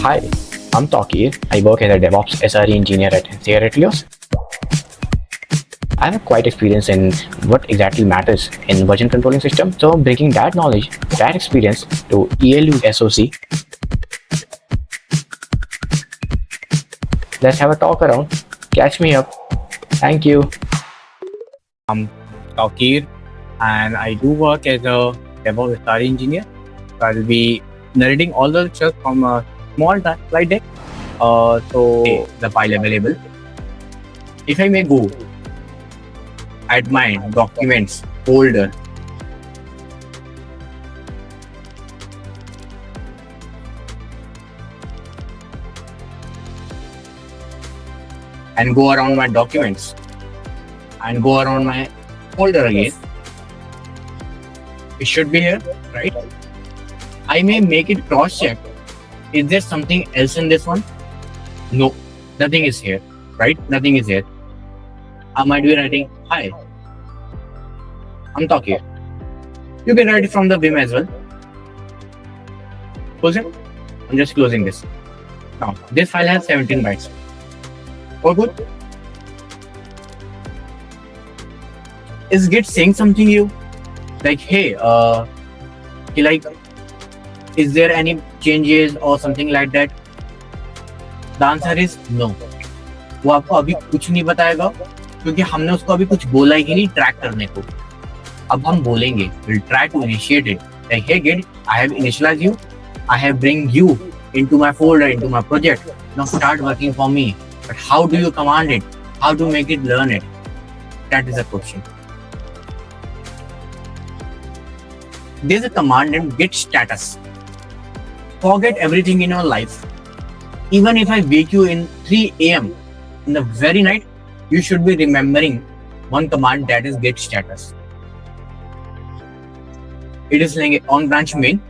Hi, I'm Takir. I work as a DevOps SRE engineer at Sierra Atlios. I have quite experience in what exactly matters in version controlling system. So I'm bringing that knowledge, that experience to ELU SOC. Let's have a talk around. Catch me up. Thank you. I'm Takir and I do work as a DevOps SRE engineer. So I'll be narrating all the lectures from a small slide deck. So the file available. If I may go at my documents folder, and go around my documents and go around my folder again, it should be here, right? I may make it cross check. Is there something else in this one? No, nothing is here, right? Nothing is here. I might be writing, hi, I'm Takir. You can write it from the Vim as well. Close it. I'm just closing this. Now, this file has 17 bytes. All good? Is Git saying something you? Like, hey, is there any changes or something like that? The answer is no. वो आपको अभी कुछ नहीं बताएगा क्योंकि हमने उसको अभी कुछ बोला ही नहीं ट्रैक करने को. अब हम बोलेंगे, we'll try to initiate it. Like, hey Git, I have initialized you. I have bring you into my folder, into my project. Now start working for me. But how do you command it? How to make it learn it? That is the question. There's a command named git status. Forget everything in your life. Even if I wake you in 3 a.m. in the very night, you should be remembering one command, that is git status. It is like on branch main.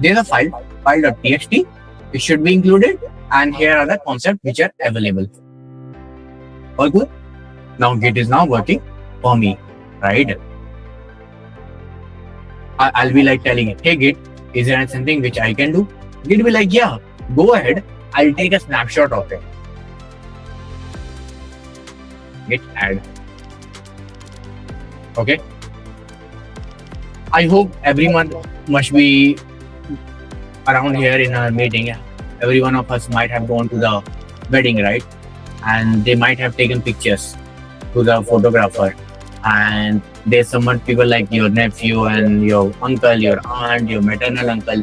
There's a file.txt. It should be included, and here are the concepts which are available. All good? Now Git is now working for me, right? I'll be like telling it, hey Git, is there something which I can do? Git will be like, yeah, go ahead. I'll take a snapshot of it. Git add. Okay. I hope everyone must be around here in our meeting. Every one of us might have gone to the wedding, right? And they might have taken pictures to the photographer. And there's someone, people like your nephew and your uncle, your aunt, your maternal uncle.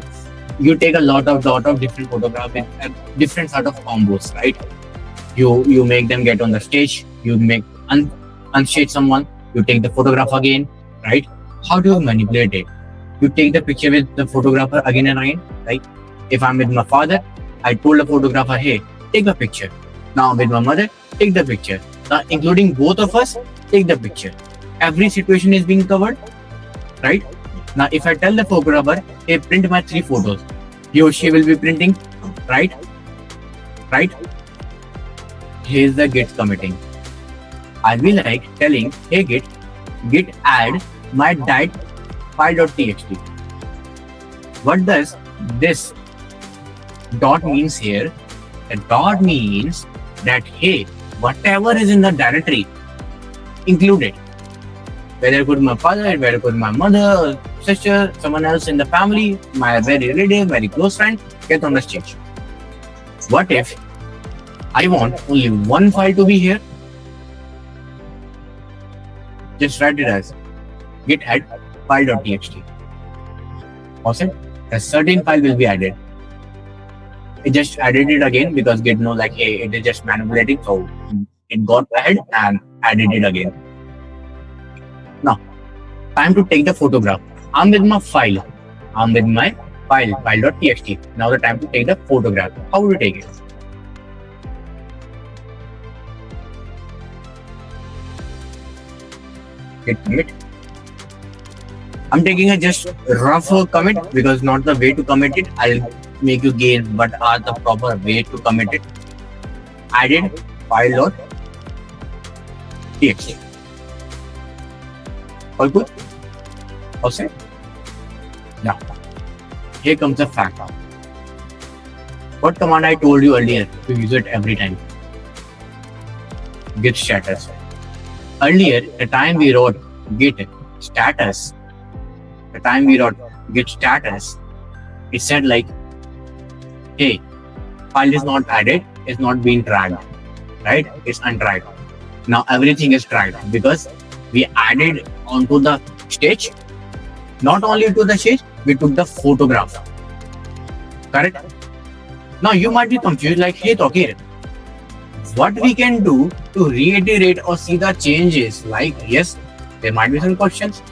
You take a lot of different photographs in different sort of combos, right? You make them get on the stage. You make unstage someone. You take the photograph again, right? How do you manipulate it? You take the picture with the photographer again and again, right? If I'm with my father, I told the photographer, hey, take the picture. Now with my mother, take the picture. Now including both of us, take the picture. Every situation is being covered, right? Now if I tell the photographer, hey, print my 3 photos, he or she will be printing, right? Right? Here's the Git committing. I'll be like telling, hey Git add my diet file.txt. What does this dot means here? The dot means that, hey, whatever is in the directory, include it. Whether it could be my father, whether it could be my mother, sister, someone else in the family, my very relative, very close friend, get on the stage. What if I want only one file to be here? Just write it as git add file.txt. Awesome. A certain file will be added. It just added it again because Git know like, hey, it is just manipulating, so it got ahead and added it again. Now, time to take the photograph. I'm with my file. I'm with my file.txt. Now the time to take the photograph. How would you take it? Git commit. I'm taking a just rough commit because not the way to commit it. I'll make you gain, but are the proper way to commit it. Added file.txt. All good? All set? Now, here comes the fact. What command I told you earlier to use it every time? Git status. Earlier, the time we wrote git status, it said like, hey, file is not added, it's not being tracked, right? It's untracked. Now everything is tracked because we added onto the stage. Not only to the stage, we took the photograph. Correct? Now you might be confused like, hey Tokir, what we can do to reiterate or see the changes? Like, yes, there might be some questions.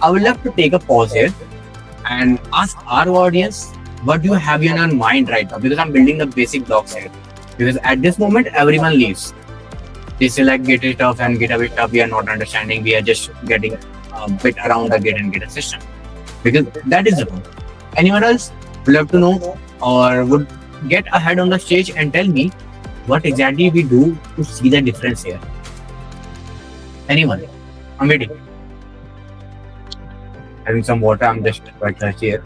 I would love to take a pause here and ask our audience, what do you have in your mind right now? Because I'm building the basic blocks here. Because at this moment, everyone leaves. They say like Git stuff and GitHub stuff, we are not understanding. We are just getting a bit around the Git and Git system. Because that is the point. Anyone else would love to know or would get ahead on the stage and tell me what exactly we do to see the difference here? Anyone? I'm waiting. Having some water, I'm just quite thirsty here.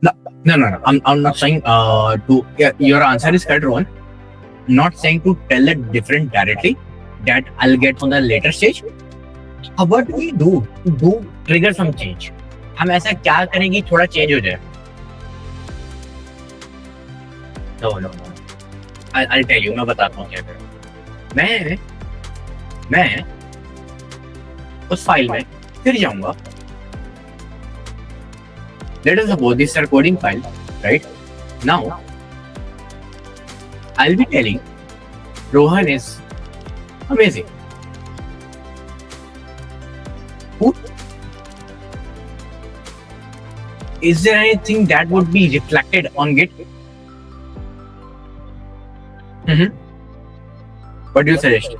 No. I'm not saying your answer is correct, Rohan. Not saying to tell it different directly. That I'll get on the later stage. What do we do to trigger some change? हम ऐसा क्या करें कि थोड़ा change हो जाए? No. I'll tell you. मैं बताता हूँ क्या करूँ. मैं उस फाइल में फिर जाऊँगा. Let us suppose this is our coding file, right? Now, I'll be telling Rohan is amazing. Is there anything that would be reflected on Git? What do you suggest?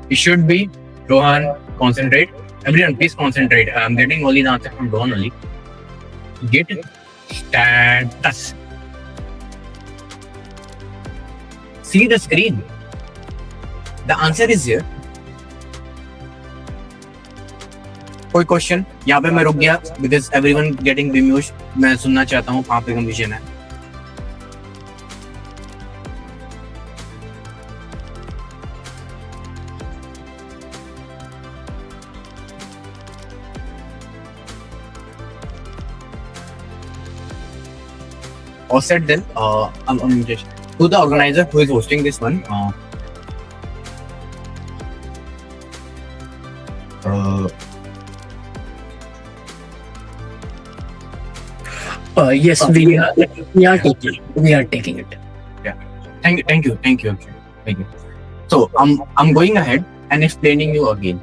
It should be Rohan, concentrate. Everyone, please concentrate. I'm getting only the answer from Rohan only. Git status. See the screen. The answer is here. कोई question? यहाँ पे मैं रुक गया because everyone getting bemused. मैं सुनना चाहता हूँ कहाँ पे कंफ्यूजन है. Or said then, I'm just to the organizer who is hosting this one. Yes, we are taking it. Yeah. Thank you. So I'm going ahead and explaining you again.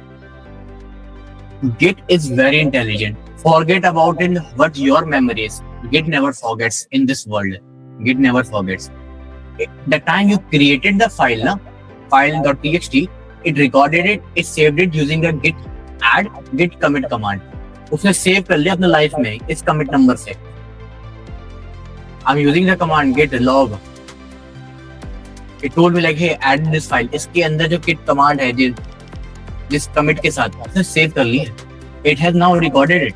Git is very intelligent. Forget about it what your memory is. Git never forgets in this world. Git never forgets. The time you created the file, file.txt, it recorded it, it saved it using the git add git commit command. उसने save कर लिया अपने life में इस commit number से. I'm using the command git log. It told me like, hey, add this file. इसके अंदर जो git command है जिस commit के साथ उसने save कर लिया. It has now recorded it.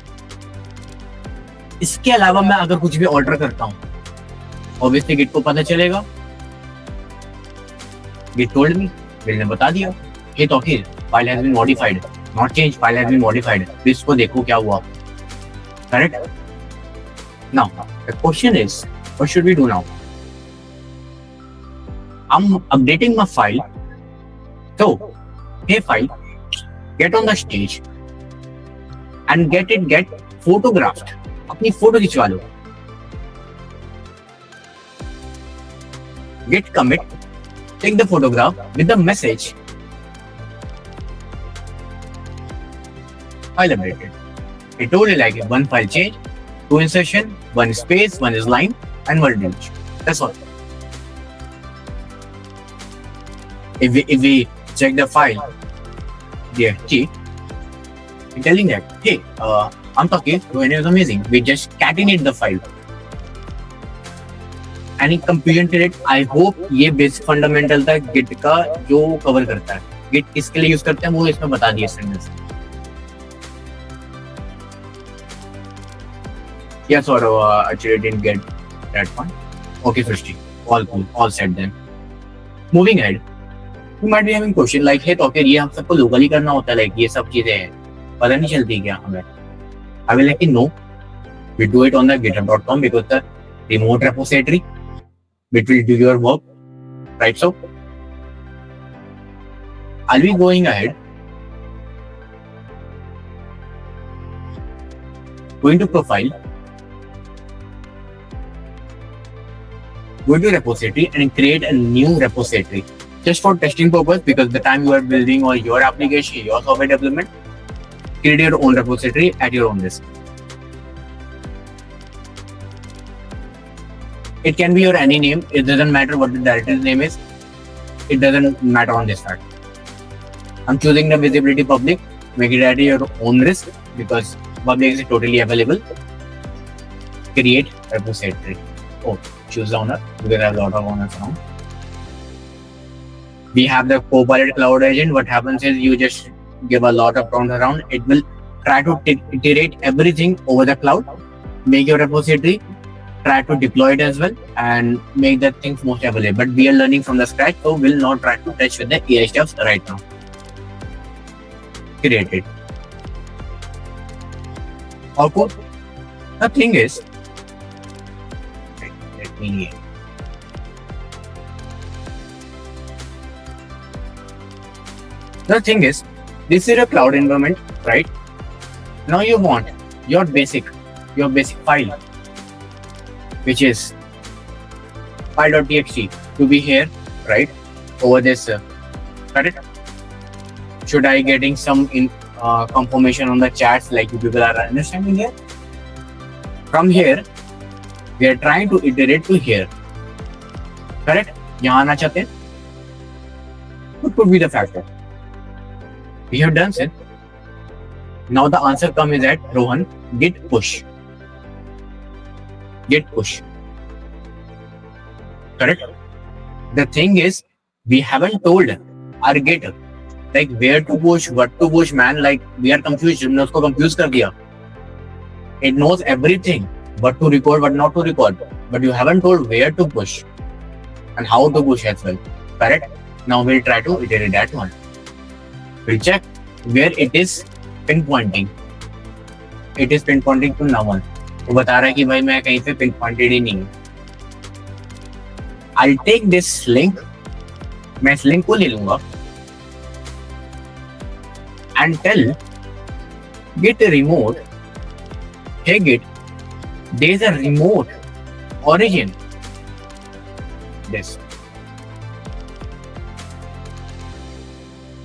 इसके अलावा मैं अगर कुछ भी ऑल्टर करता हूँ ऑब्वियसली गिट को पता चलेगा. गिट टोल्ड मी, गिट ने बता दिया, hey Taukeer file has been modified, not change, file has been modified. तो इसको देखो क्या हुआ. Correct. Now the question is what should we do now? I am updating my file. तो hey file, get on the stage and get photographed. अपनी photo खिंचवा लो. Git commit, take the photograph with the message. File updated. It told you like one file change, 2 insertion, 1 space, 1 is line, and 1 delete. That's all. If we check the file, DFG, it's telling that, hey, I'm talking, when it was amazing. We just catenate the file. Any confusion to it? I hope ये basic fundamental था Git का जो cover करता है. Git किसके लिए use करते हैं वो इसमें बता दिया sentence. Yes, or actually didn't get that one. Okay, Srishti. All cool. All set then. Moving ahead. You might be having question like, hey, तो ये हम सबको locally करना होता है, like ये सब चीजें पता नहीं चलती क्या हमें? I will like no. We do it on the GitHub.com because the remote repository which will do your work, right? So I'll be going ahead. Going to profile. Go to repository and create a new repository just for testing purpose, because the time you are building or your application, your software development, create your own repository at your own risk. It can be your any name. It doesn't matter what the director's name is. It doesn't matter on this part. I'm choosing the visibility public. Make it at your own risk because public is totally available. Create repository. Oh, choose the owner because I have a lot of owners now. We have the Copilot Cloud Agent. What happens is you just give a lot of prompts around. It will try to iterate everything over the cloud, make your repository, try to deploy it as well, and make the things most available. But we are learning from the scratch, so we'll not try to touch with the AI stuff right now. Create it. Okay. The thing is, let me. The thing is, this is a cloud environment, right? Now you want your basic file, which is file.txt, to be here, right? Over this, correct? Should I getting some confirmation on the chats like you people are understanding here? From here, we are trying to iterate to here, correct? यहाँ आना चाहते हैं? What could be the factor? We have done it. Now the answer comes is at Rohan, git push. Git push. Correct? The thing is, we haven't told our Git like where to push, what to push, man. Like we are confused. हमने उसको confuse कर दिया. It knows everything, what to record, what not to record. But you haven't told where to push and how to push as well. Correct? Now we'll try to iterate that one. We'll check where it is pinpointing. It is pinpointing to no one. वो बता रहा है कि भाई मैं कहीं पे pinpointed ही नहीं हूँ. I'll take this link. मैं इस link को ले लूँगा and tell git remote, hey git, there is a remote origin. This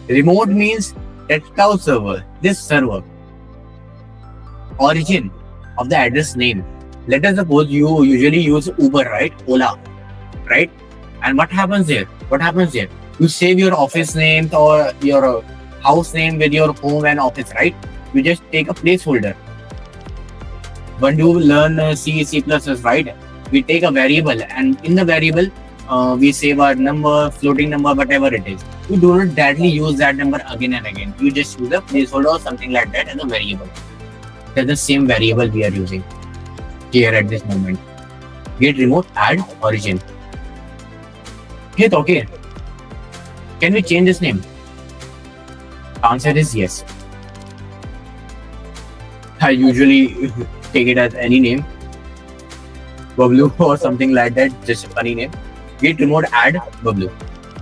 remote means that cloud server, this server, origin of the address name. Let us suppose you usually use Uber, right? Ola, right? And what happens here? What happens here? You save your office name or your house name with your home and office, right? You just take a placeholder. When you learn C, C++, right? We take a variable and in the variable, we save our number, floating number, whatever it is. You do not directly use that number again and again. You just use a placeholder or something like that as a variable. That's the same variable we are using here at this moment. Git remote add origin. Hit OK. Can we change this name? Answer is yes. I usually take it as any name, Bablu or something like that, just a funny name. Git remote add Bablu.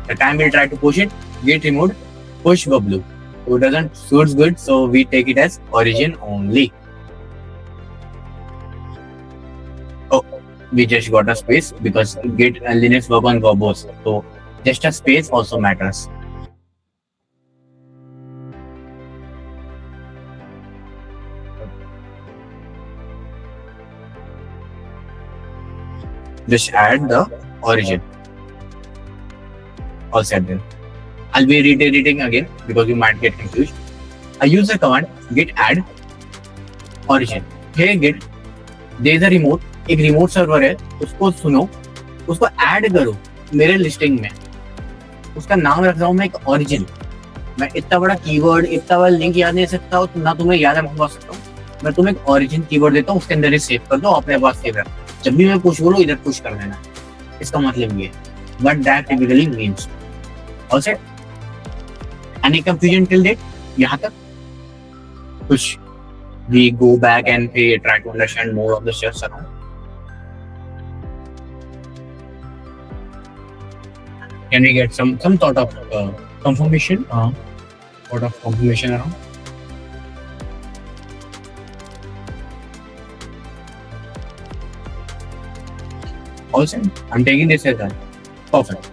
The time we'll try to push it, git remote push Bablu. So it doesn't suits good, so we take it as origin only. Oh, we just got a space because Git and Linux work on verbose. So just a space also matters. Just add the origin. All set then. I'll be reiterating again because you might get confused. I use the command git add origin. Hey git, there is a remote. एक remote server है, उसको सुनो, उसको add करो मेरे listing में. उसका नाम रख रहा हूँ मैं एक origin. मैं इतना बड़ा कीवर्ड, इतना बड़ा लिंक याद नहीं सकता हूँ, ना तुम्हें याद रखवा सकता हूँ। मैं तुम्हें एक ओरिजिन कीवर्ड देता हूँ, उसके अंदर ही सेव कर दो, अपने पास सेव रख। जब भी मैं पुश बोलूँ इधर पुश कर देना, इसका मतलब ये। But that typically means all set. Any confusion till date यहाँ तक? कुछ we go back and try to understand more of the steps around. Can we get some sort of confirmation? Sort of confirmation around. Also, I'm taking this as a perfect.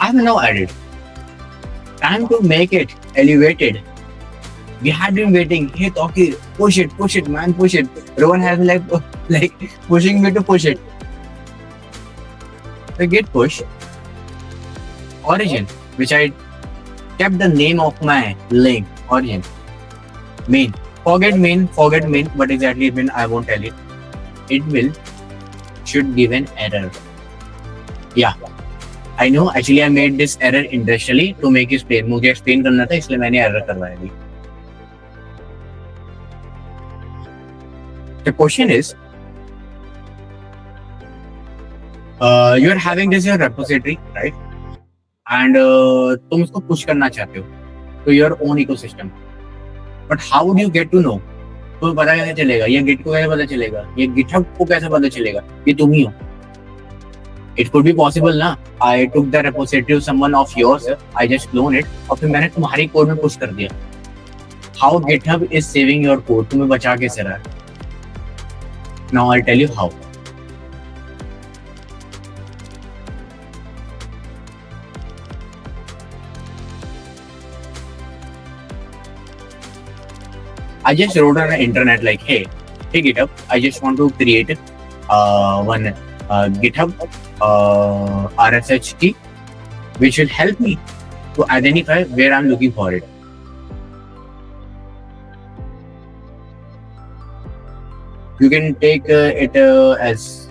I have now added. Time to make it elevated. We had been waiting. Hey, Toki, push it, man, push it. Rowan has like pushing me to push it. So git push origin, which I kept the name of my link. Origin main. Forget main. What exactly it means, I won't tell it. It should give an error. Yeah. I know, actually I made this error intentionally to make it explain. मुझे explain करना था, इसलिए मैंने error करवाया भी. The question is, you are having this your repository, right? And तुम इसको push करना चाहते हो to your own ecosystem. But how would you get to know? तुम्हें पता कैसे चलेगा? ये Git को कैसे पता चलेगा? ये GitHub को कैसे पता चलेगा? ये तुम ही हो. It could be possible ना. I took the repository of someone of yours, I just clone it, और फिर मैंने तुम्हारी कोड में पुश कर दिया. How GitHub is saving your code? तुम्हें बचा कैसे रहा है? Now I'll tell you how. I just wrote on the internet like, hey GitHub, I just want to create one GitHub RSS key, which will help me to identify where I'm looking for it. You can take it as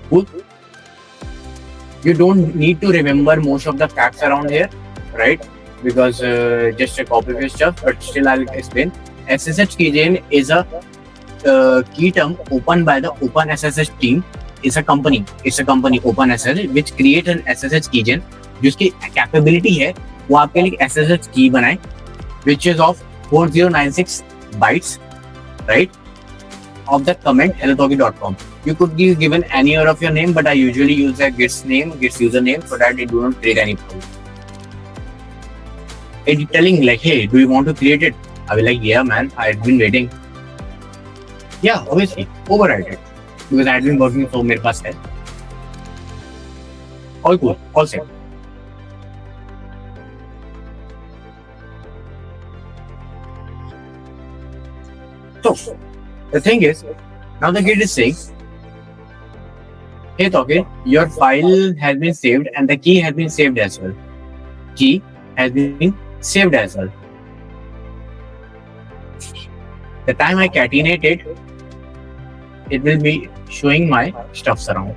good. You don't need to remember most of the facts around here, right? Because just a copy paste stuff, but still I'll explain. SSH keygen is a key term opened by the OpenSSH team. It's a company OpenSSH which creates an SSH keygen जिसकी capability है वो आपके लिए SSH key बनाए, which is of 4096 bytes, right? Of the comment hellotoki.com. You could give given any other of your name, but I usually use a Git's name, Git's username, so that it do not create any problem. It's telling like, hey, do you want to create it? I will like, yeah, man, I've been waiting. Yeah, obviously, override it because I've been working, so मेरे पास है. All cool, all set. So the thing is, now the Git is saying, hey Toki, your file has been saved and the key has been saved as well. Key has been saved as well. The time I catenate it, it will be showing my stuffs around.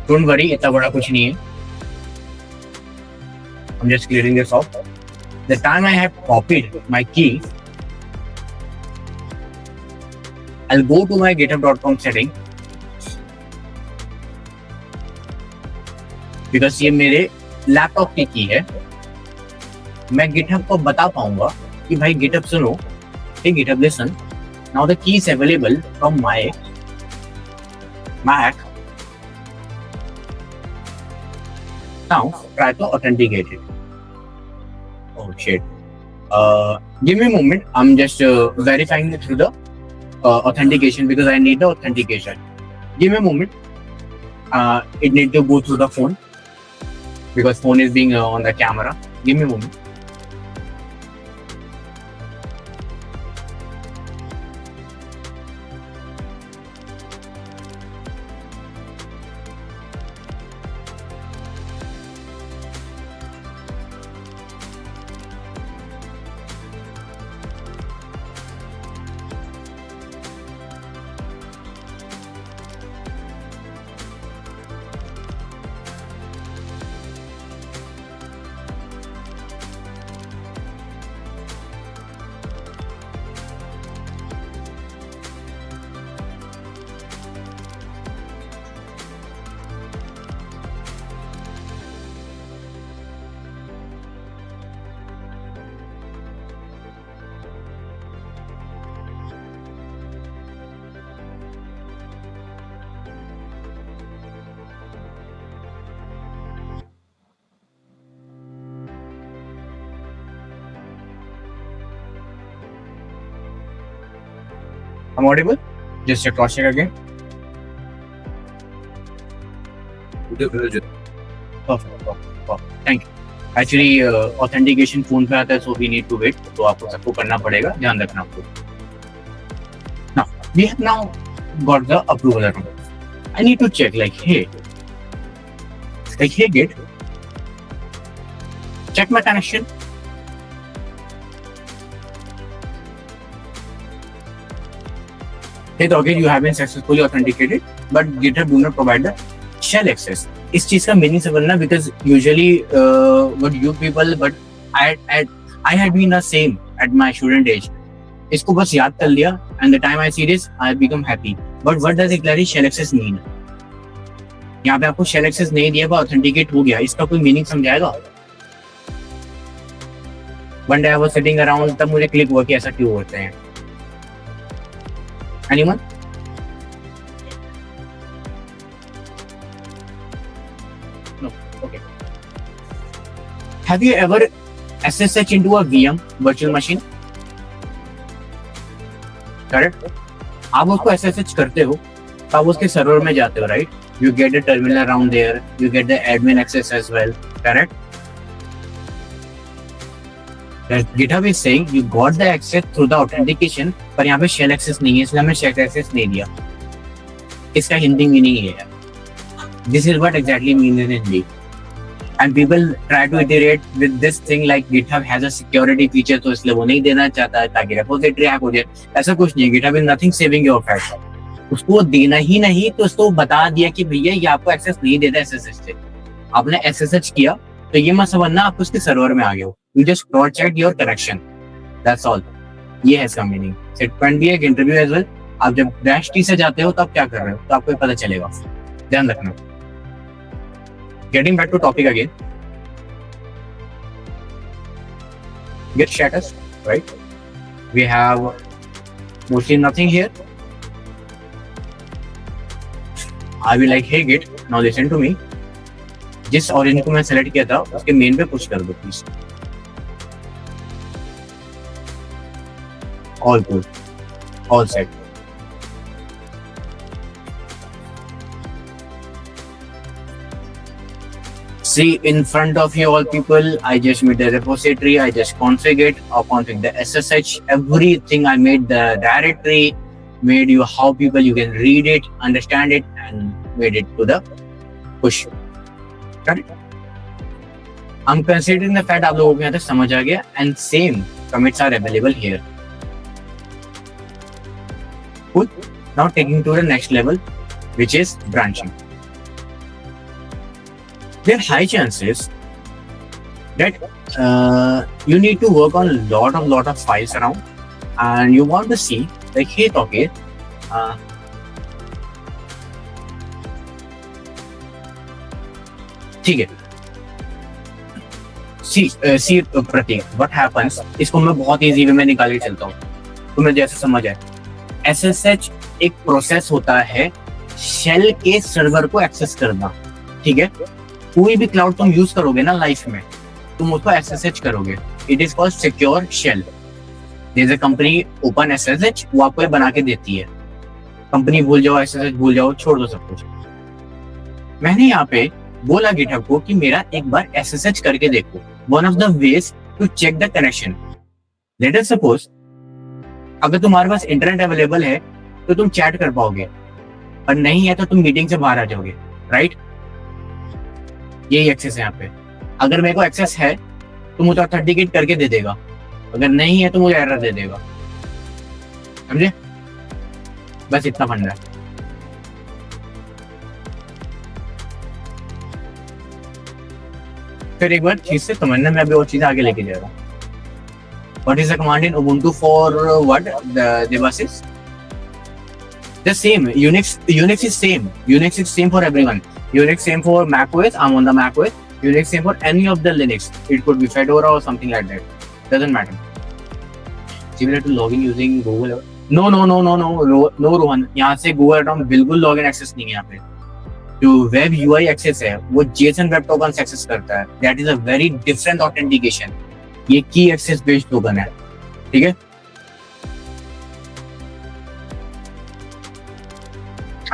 Don't worry, इतना बड़ा कुछ नहीं है. I'm just clearing this off. The time I have copied my key, I'll go to my github.com setting because ये मेरे laptop की की है. मैं GitHub को बता पाऊंगा कि भाई GitHub सुनो, hey GitHub listen, now the key is available from my Mac. Now try to authenticate it. Oh shit. Give me a moment. I'm just verifying it through the authentication because I need the authentication. Give me a moment. It need to go through the phone because phone is being on the camera. Give me a moment. I'm audible? Just cross check again. Perfect. Thank you. Actually, authentication phone पे आता है, so we need to wait. तो आपको सबको करना पड़ेगा, ध्यान रखना आपको. Now, we have now got the approval around. I need to check like, hey Git, check my connection. Hey Doggy, you have been successfully authenticated, but GitHub do not provide the shell access. इस चीज का meaning समझना, because usually what you people, but I had been the same at my student age. इसको बस याद कर लिया, and the time I see this, I become happy. But what does exactly shell access mean? यहाँ पे आपको shell access नहीं दिया, authenticate हो गया, इसका कोई meaning समझाएगा? One day I was sitting around, तब मुझे क्लिक हुआ कि ऐसा क्यों होता है. Anyone? No. Okay. Have you ever SSH into a VM virtual machine? Correct. आप उसको SSH करते हो, तो आप उसके सर्वर में जाते हो, right? You get the terminal around there. You get the admin access as well. Correct. GitHub is saying you got the access through the authentication, पर यहाँ पे shell access नहीं है, इसलिए हमें shell access नहीं दिया. इसका हिंदी मीनिंग ये है. This is what exactly means in Hindi. And people try to iterate with this thing like GitHub has a security feature, तो इसलिए वो नहीं देना चाहता है ताकि repository hack हो जाए. ऐसा कुछ नहीं है. GitHub is nothing saving your facts. उसको देना ही नहीं, तो उसको बता दिया कि भैया ये आपको एक्सेस नहीं देता SSH से. आपने SSH किया, तो ये मत समझना आप उसके सर्वर में आ गए हो. You just cross check your connection. That's all. ये है इसका मीनिंग. Set point भी एक इंटरव्यू एज वेल. आप जब डैश टी से जाते हो तो आप क्या कर रहे हो, तो आपको पता चलेगा. ध्यान रखना. Getting back to topic again. Git status, right? We have mostly nothing here. I will like, hey Git, now listen to me. जिस ऑरेंज को मैं सेलेक्ट किया था उसके मेन पे पुश कर दो please. All good. All set. See, in front of you all people, I just made the repository, I just config it, or config the SSH, everything. I made the directory, made you how people you can read it, understand it, and made it to the push. Got it? I'm considering the fact आप लोगों को यहाँ तक समझ आ गया, and same commits are available here. Cool. Now taking to the next level, which is branching. There are high chances that you need to work on lot of files around, and you want to see like, hey, okay, ठीक है. See Prateek, what happens? इसको मैं बहुत easy way में निकाल के चलता हूँ, तुम्हें जैसे समझ आए. SSH एक प्रोसेस होता है शेल के सर्वर को एक्सेस करना. ठीक है. कोई भी क्लाउड तुम यूज करोगे ना लाइफ में, तुम उसको SSH करोगे. It is called secure shell. There is a company open SSH, वो आपको ये बना के देती है. कंपनी भूल जाओ, SSH भूल जाओ, छोड़ दो सब कुछ. मैंने यहाँ पे बोला GitHub को कि मेरा एक बार SSH करके देखो. One of the ways to check the connection. Let us suppose अगर तुम्हारे पास इंटरनेट अवेलेबल है तो तुम चैट कर पाओगे, और नहीं है तो तुम मीटिंग से बाहर आ जाओगे, राइट? यही एक्सेस है यहाँ पे. अगर मेरे को एक्सेस है तो मुझे ऑथेंटिकेट करके दे देगा, अगर नहीं है तो मुझे एरर दे देगा. समझे? बस इतना फंडा है. फिर एक बार चीज से समझना, मैं अभी और चीज आगे लेके जा रहा हूँ. What is the command in Ubuntu for what? The devices? The same. Unix is same. Unix is same for everyone. Unix same for macOS. I'm on the macOS. Unix same for any of the Linux. It could be Fedora or something like that. Doesn't matter. Similar to login using Google. No, Rohan. यहाँ से Google account बिल्कुल login access नहीं है यहाँ पे. जो web UI access है, वो JSON web tokens access करता है. That is a very different authentication. ये की एक्सेस बेस्ड टोकन है. ठीक है.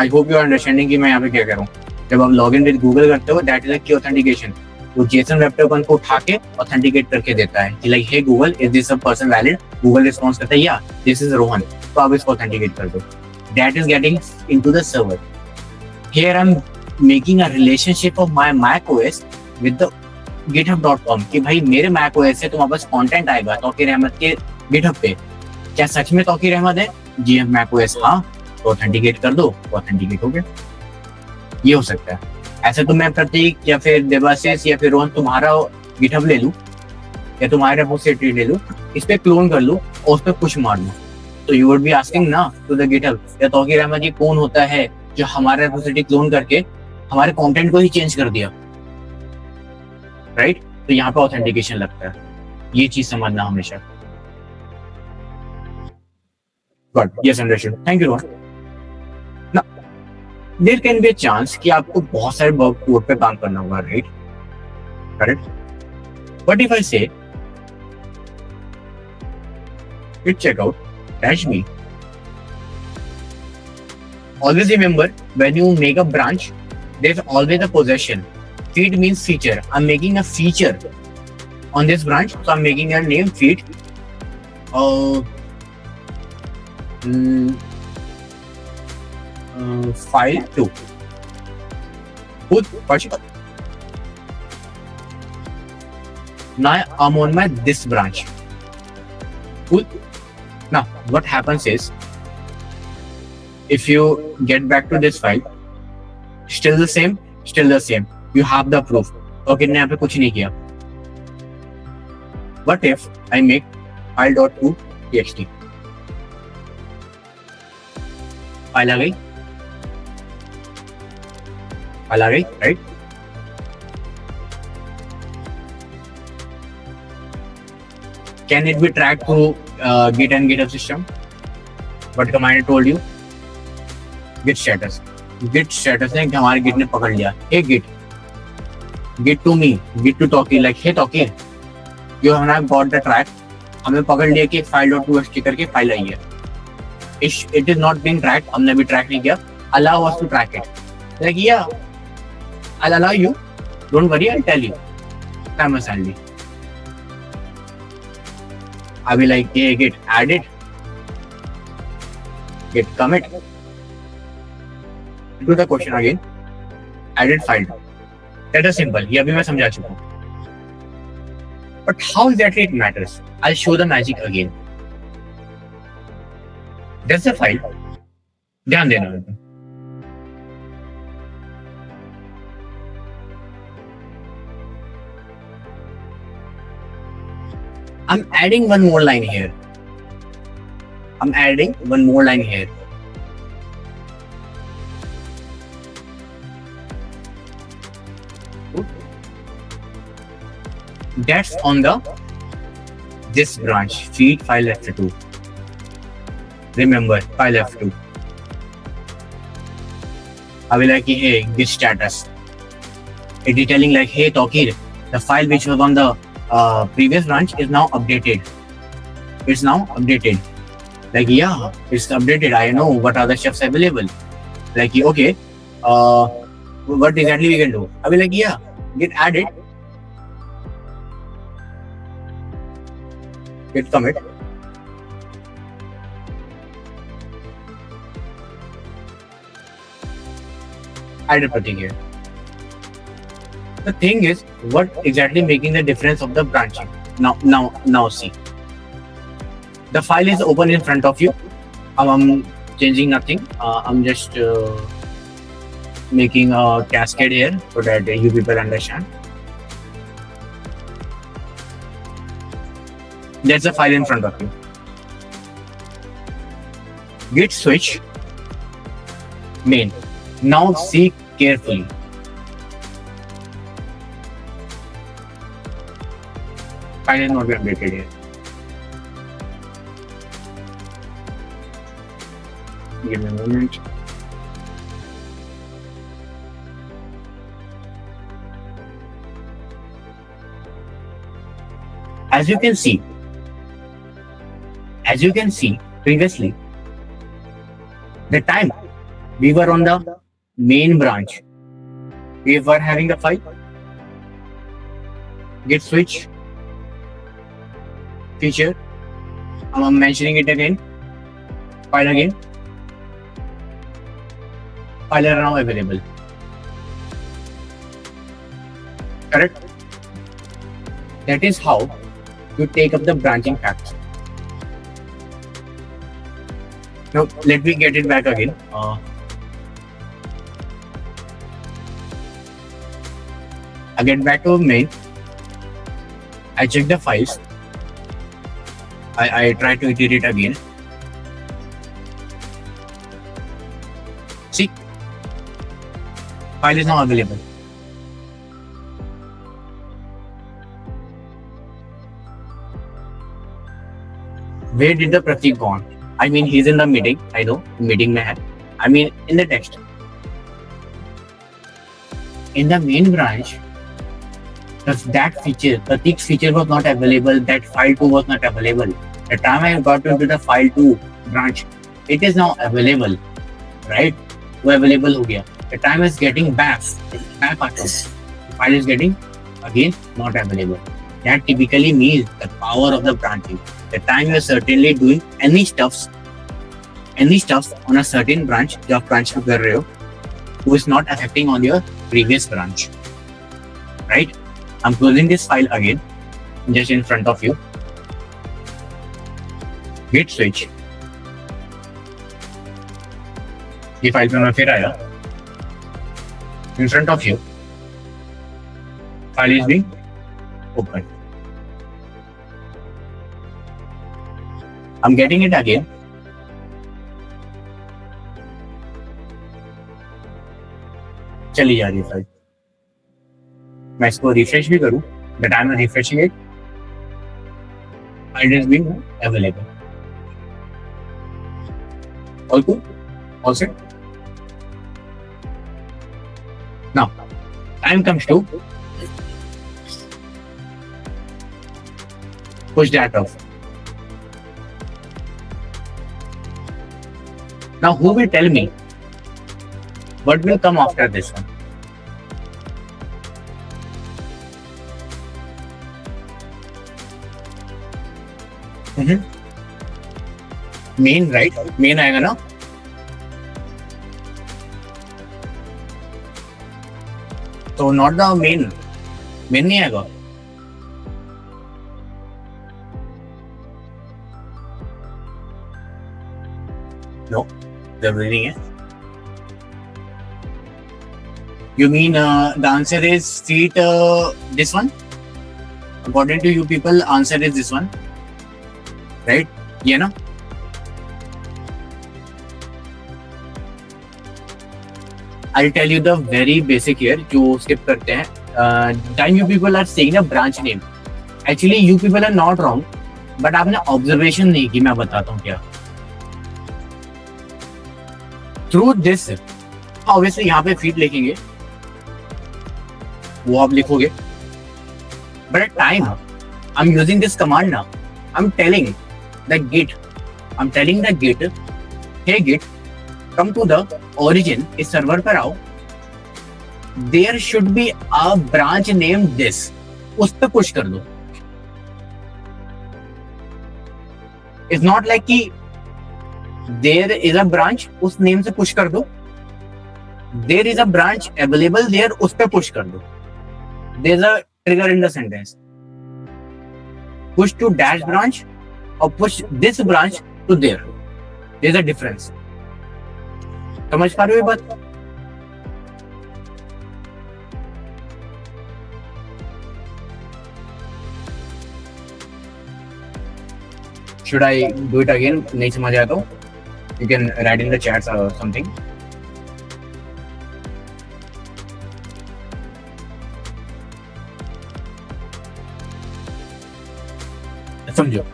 I hope you are understanding कि मैं यहाँ पे क्या कर रहा हूँ. जब आप लॉग इन विद गूगल करते हो, दैट इज अ की ऑथेंटिकेशन. वो जेसन वेब टोकन को उठा के ऑथेंटिकेट करके देता है कि like hey Google, is this a person valid. Google response करता है या दिस इज रोहन, तो आप इसको ऑथेंटिकेट कर दो. That is getting into the server. Here I am making a relationship of my macOS with the github.com कि भाई मेरे macOS से तुम्हारे पास कंटेंट आएगा तौकीर अहमद के गिटहब पे. क्या सच में तौकीर अहमद है? जी हम macOS, हाँ, तो ऑथेंटिकेट कर दो, ऑथेंटिकेट हो गया. ये हो सकता है. ऐसे तो मैं प्रतीक या फिर देवाशीष या फिर रोहन तुम्हारा गिटहब ले लूं या तुम्हारे रेपोजिटरी ले लूं, इस पे क्लोन कर लूं और उस पे पुश मार लूं, तो यू वुड बी आस्किंग ना टू द गिटहब या तौकीर अहमद ये कौन होता है जो हमारे रेपोजिटरी क्लोन करके हमारे कंटेंट को ही चेंज कर दिया, राइट? तो यहाँ पे ऑथेंटिकेशन लगता है. ये चीज समझना हमेशा. Good. Yes, understood. Thank you, Rohan. Now, there can be a chance कि आपको बहुत सारे वर्क कोड पे काम करना होगा, right? Correct? What if I say, git checkout dash me. Always remember, when you make a branch, there's always a possession. Feed means feature. I'm making a feature on this branch, so I'm making a name feed. File 2. Good. Now I'm on my this branch. Good. Now what happens is, if you get back to this file, still the same. You have the proof. Okay, ने यहाँ पे कुछ नहीं किया. What if I make file.2txt? File आ गई, right? Can it be tracked through Git and GitHub system? What command I told you? Git status. Git status ने हमारे Git ने पकड़ लिया. Hey Git to me, Git to Tawkir, like hey Tawkir, you have got the track. हमें पकड़ लिया कि file.2txt करके फाइल आई है. It is not being tracked. हमने भी ट्रैक नहीं किया. Allow us to track it. Like yeah, I'll allow you. Don't worry, I'll tell you. Time a salary. I will like hey Git add it. Git commit. Do the question again. Added file. That is simple. ये अभी मैं समझा चुका हूँ. But how exactly it matters? I'll show the magic again. That's the file. ध्यान देना. I'm adding one more line here. That's on this branch. Feed file f2. Remember file f2. I will like hey git status. It is telling like hey Tawkir, the file which was on the previous branch is now updated. It's now updated. Like yeah, it's updated. I know what are the chefs available. Like okay, what exactly we can do? I will like yeah, git added. Git commit. Added Pratik here. The thing is, what exactly making the difference of the branching? Now see. The file is open in front of you. I'm changing nothing. I'm just making a cascade here so that you people understand. There's a file in front of you. Git switch main. Now see carefully. File is not been updated here. Give me a moment. As you can see previously, the time We were on the main branch. We were having the file. Git switch feature. I'm mentioning it again. File again. File are now available. Correct? That is how you take up the branching facts. Now let me get it back again. I get back to main. I check the files. I try to iterate again. See, file is now available. Where did the Pratik gone? I mean, he's in the meeting. I know, meeting mein hai. I mean, in the text. In the main branch, that feature, Pratik's feature was not available. That file 2 was not available. The time I got into the file 2 branch, it is now available, right? वो available हो गया. The time is getting back आता है. The file is getting again not available. That typically means the power of the branching. The time you are certainly doing any stuffs on a certain branch जो आप branch में कर रहे हो, who is not affecting on your previous branch, right? I'm closing this file again, just in front of you. Git switch. ये file पे मैं फिर आया. In front of you, file is being opened. I'm getting it again. चली जा रही है file. मैं इसको रिफ्रेश भी करूं. The time I'm refreshing it, file is being available. All good? All set? Now, time comes to push that off. Now, who will tell me what will come after this one? Main, right? Main आएगा ना? So not the main. Main नहीं आएगा. No, जरूरी नहीं है. You mean the answer is seat this one? According to you people, answer is this one, right? ये ना? I'll tell you the very basic here जो skip करते हैं. Time you people are saying a branch name. Actually you people are not wrong, but आपने observation नहीं की. मैं बताता हूँ क्या. Through this, obviously यहाँ पे feed लिखेंगे, वो आप लिखोगे. But at time, I'm using this command now. I'm telling the Git, hey Git, come to the origin, इस सर्वर पर आओ. There should be a branch named this. उस पे पुश कर दो. It's not like कि there is a branch, उस name से पुश कर दो. There is a branch available there, उस पे पुश कर दो. There's a trigger in the sentence. Push to dash branch or push this branch to there. There's a difference. समझ पा रहे हो ये बात? Should I do it again? नहीं समझ आया तो you can write in the chats or something.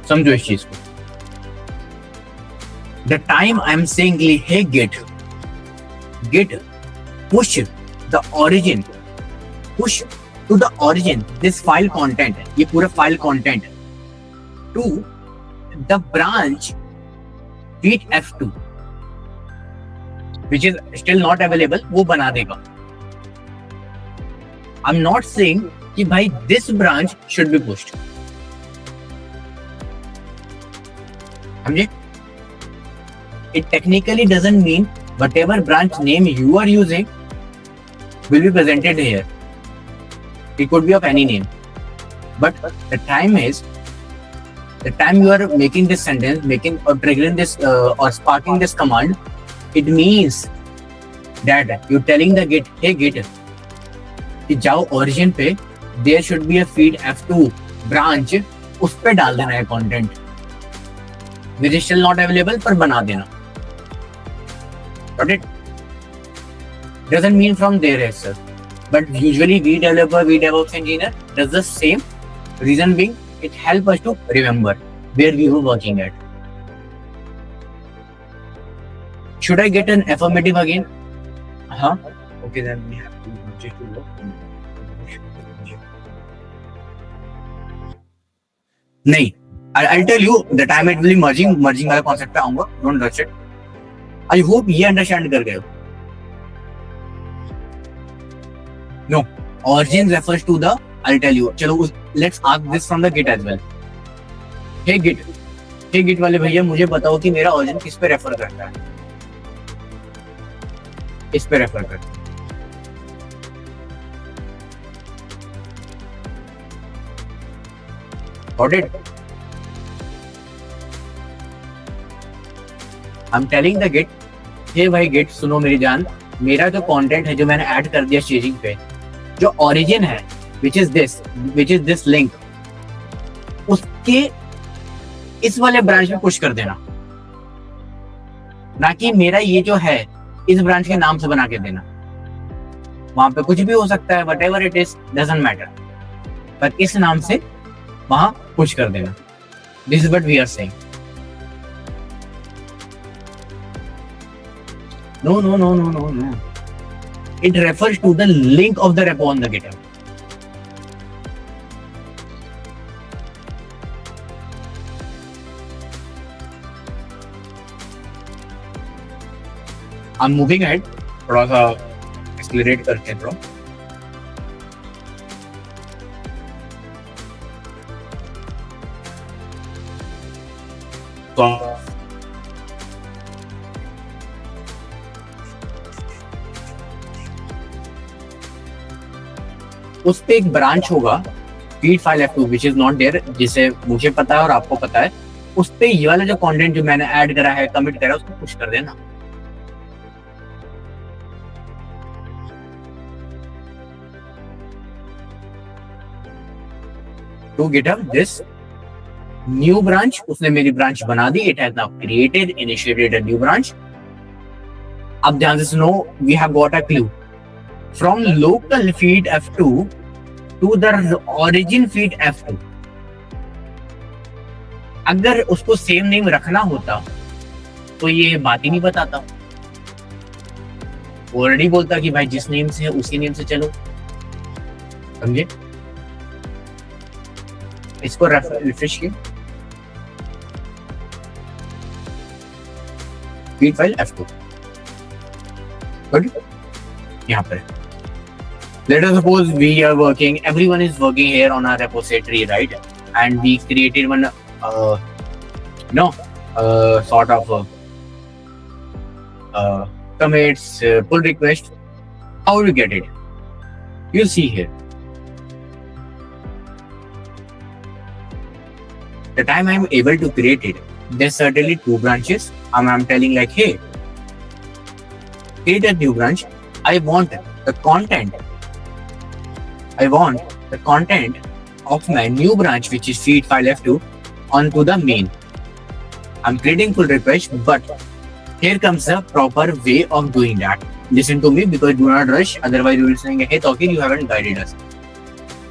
समझो इस चीज को. The time I'm saying hey Git, push the origin, push to the origin this file content, ये पूरा file content to the branch read F2. which is still not available, वो बना देगा. I'm not saying कि भाई this branch should be pushed. समझे? It technically doesn't mean whatever branch name you are using will be presented here. It could be of any name. But the time you are making this sentence, making or triggering this or sparking this command, it means that you're telling the Git, hey Git, कि जाओ origin पे, there should be a feed f2 branch, उस पे डाल देना है content, which is still not available, पर बना देना. Got it? Doesn't mean from there itself. But usually we developer, we DevOps engineer does the same. Reason being, it helps us to remember where we were working at. Should I get an affirmative again? Huh? Okay, then we have to check to work. नहीं, I'll tell you the time it will be merging वाला concept पे आऊँगा. Don't rush it. I hope ये understand कर गए हो. No, origin refers to the. I'll tell you. चलो, let's ask this from the Git as well. Hey Git वाले भैया, मुझे बताओ कि मेरा origin किस पे रेफर करता है. इस पे रेफर करता है. Got it? I'm telling the Git, hey भाई Git, सुनो मेरी जान, मेरा जो कंटेंट है जो मैंने ऐड कर दिया स्टेजिंग पे, जो origin है, which is this link, उसके इस वाले ब्रांच में पुश कर देना, ना कि मेरा ये जो है इस ब्रांच के नाम से बना के देना. वहां पे कुछ भी हो सकता है, whatever it is, doesn't matter, पर इस नाम से वहां पुश कर देना. This is what we are saying. No. It refers to the link of the repo on the GitHub. I'm moving ahead. थोड़ा सा एक्सेलरेट करके थोड़ा. तो उस पे एक ब्रांच होगा feed file f2 which is not there, जिसे मुझे पता है और आपको पता है. उस पे ये वाला जो कंटेंट जो मैंने ऐड करा है, कमिट करा है, उसको पुश कर देना. To GitHub this new branch, उसने मेरी ब्रांच बना दी. It has now initiated a new branch. अब ध्यान से सुनो, we have got a clue. From local feed f2 to the origin feed f2. अगर उसको सेम नेम रखना होता तो ये बात ही नहीं बताता. ऑलरेडी बोलता कि भाई जिस नेम से है उसी नेम से चलो. समझे? इसको रिफ्रेश किया. Feed file f2. गुड. यहाँ पर let us suppose we are working, everyone is working here on our repository, right? And we created one sort of commits, pull request. How do you get it? You'll see here. The time I'm able to create it, there's certainly two branches. I'm telling like, hey, create a new branch. I want the content of my new branch, which is feed file f2, onto the main. I'm creating pull request, but here comes the proper way of doing that. Listen to me, because do not rush, otherwise you will saying, hey Tawkir, you haven't guided us.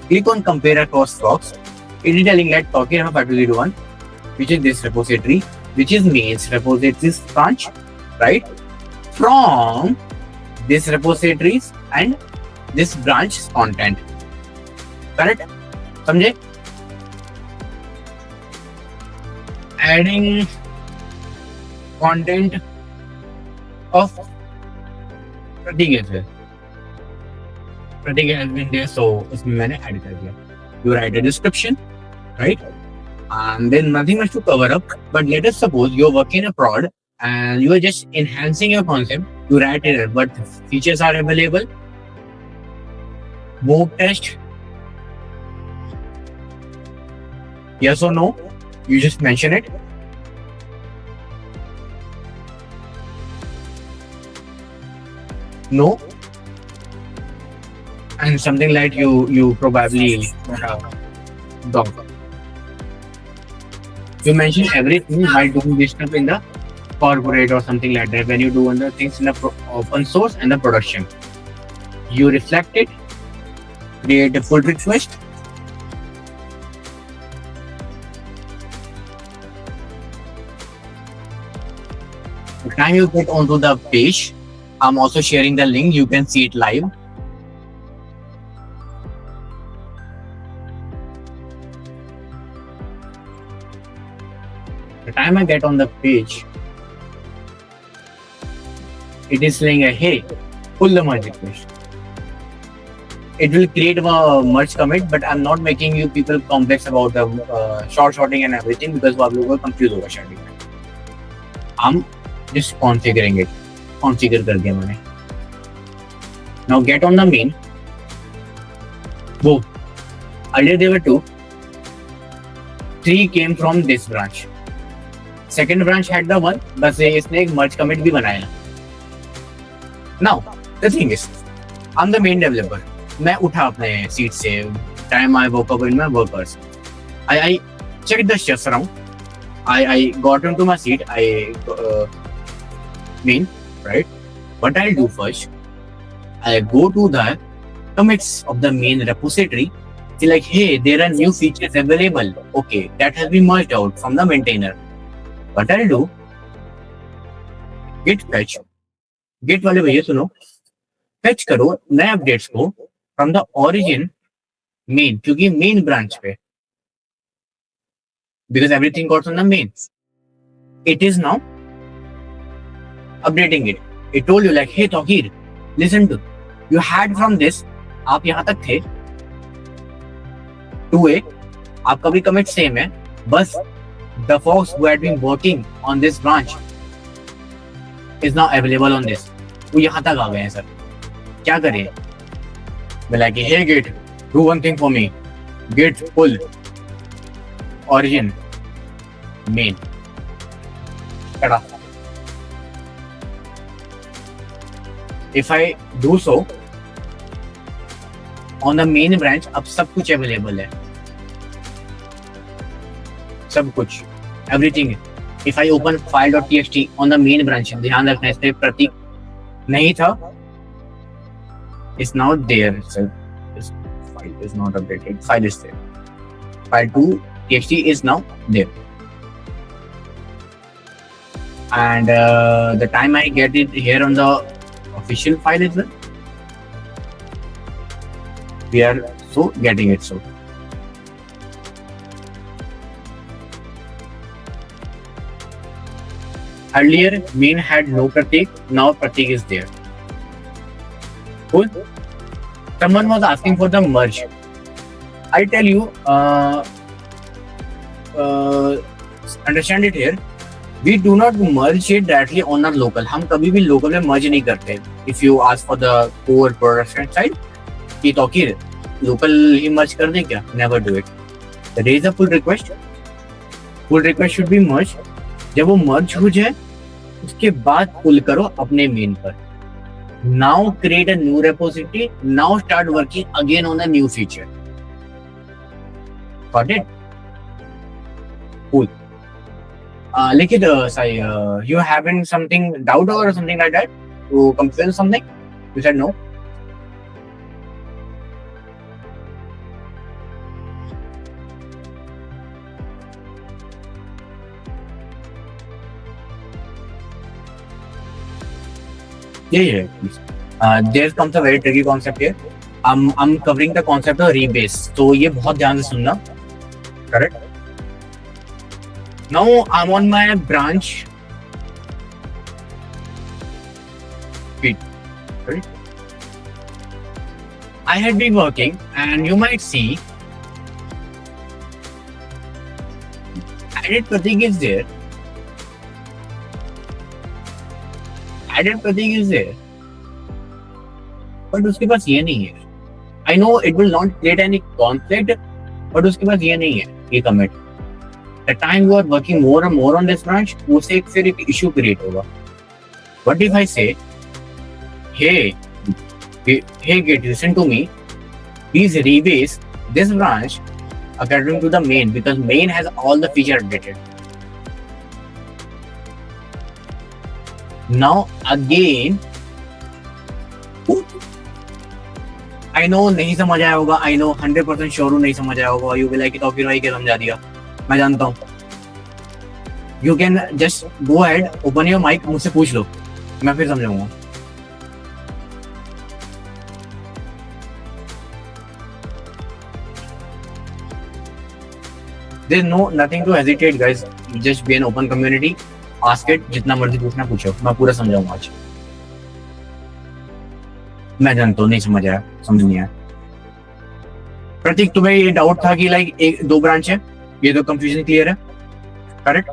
Click on compare across blocks. It is telling that Tawkir M5201, which is this repository, which is mains repositories branch, right? From this repositories and this branch content. Correct? समझे? Adding content of Pratik is there. Pratik has been there, so इसमें मैंने add कर दिया. You write a description, right? And then nothing much to cover up. But let us suppose you're working in a prod and you are just enhancing your concept. You write it, what features are available. Mock test. Yes or no? You just mention it. No. And something like you probably dog. You mention everything while doing this stuff in the corporate or something like that. When you do other things in the open source and the production, you reflect it, create a pull request. The time you get onto the page, I'm also sharing the link. You can see it live. The time I get on the page, it is saying, hey, pull the merge request. It will create a merge commit, but I'm not making you people complex about the short sorting and everything because आप लोगों को confuse होगा शायद. I'm just configuring it. Configure कर दिया मैंने. Now get on the main. Whoa. Earlier there were 2. 3 came from this branch. Second branch had the 1, बस इसने एक merge commit भी बनाया. Now the thing is, I'm the main developer. मैं उठा अपने seat से. Time I woke up in my workers. I checked the stuff around. I got into my seat. Main, right? What I'll do first, I go to the commits of the main repository. See, like, hey, there are new features available. Okay, that has been merged out from the maintainer. What I'll do, git fetch. Git वाले भैया सुनो, fetch करो नए updates को from the origin main, क्योंकि main branch पे, because everything got on the main. It is now updating it. It told you like, hey Tawheer, listen to, you had from this, आप यहाँ तक थे 2A, आपका भी commit same है, बस the folks who had been working on this branch is now available on this. वो यहाँ तक आ गए हैं सर, क्या करें? मैं like, hey Git, do one thing for me. Git pull origin main. Tada. If I do so, on the main branch अब सब कुछ available है, सब कुछ, everything. If I open file.txt on the main branch, ध्यान रखना इसमें प्रतीक नहीं था, it's not there. So this file is not updated. File is there. File2.txt is now there. And the time I get it here on the official file as well, we are so getting it so. Earlier, main had no Pratik, now Pratik is there. Cool. Someone was asking for the merge. I tell you, understand it here. We do not merge it directly on our local. हम कभी भी local में merge नहीं करते. If you ask for the core production side, कि Tauqeer local ही merge कर दें क्या? Never do it. Raise a pull request. Pull request should be merged. जब वो merge हो जाए, उसके बाद pull करो अपने main पर. Now create a new repository. Now start working again on a new feature. Got it? Cool. Likit, Sai, you having something doubt or something like that? To confirm something? You said no. Yeah, please. There comes a very tricky concept here. I'm covering the concept of rebase. So ये बहुत ध्यान से सुनना. Correct? Now I'm on my branch feed. Right? I had been working, and you might see Added Pratik is there. Added Pratik is there. But उसके पास ये नहीं है. I know it will not create any conflict, but उसके पास ये नहीं है, ये commit. The time you are working more and more on this branch, उससे एक फिर एक issue create होगा. What if I say, hey Git, listen to me. Please rebase this branch according to the main, because main has all the feature updated. Now again, I know नहीं समझ आया होगा. I know 100% sure हूँ नहीं समझ आया होगा. You will like it, फिर भाई क्या समझा दिया, मैं जानता हूँ. You can just go ahead, open your mic, मुझसे पूछ लो, मैं फिर समझाऊंगा. There's nothing to hesitate, guys. Just be an open community. Ask it, जितना मर्जी पूछना पूछो, मैं पूरा समझाऊंगा आज. मैं जानता हूँ नहीं समझ आया, समझ नहीं आया. प्रतीक, तुम्हें ये डाउट था कि लाइक एक दो ब्रांच है, ये तो कंफ्यूजन क्लियर है, करेक्ट?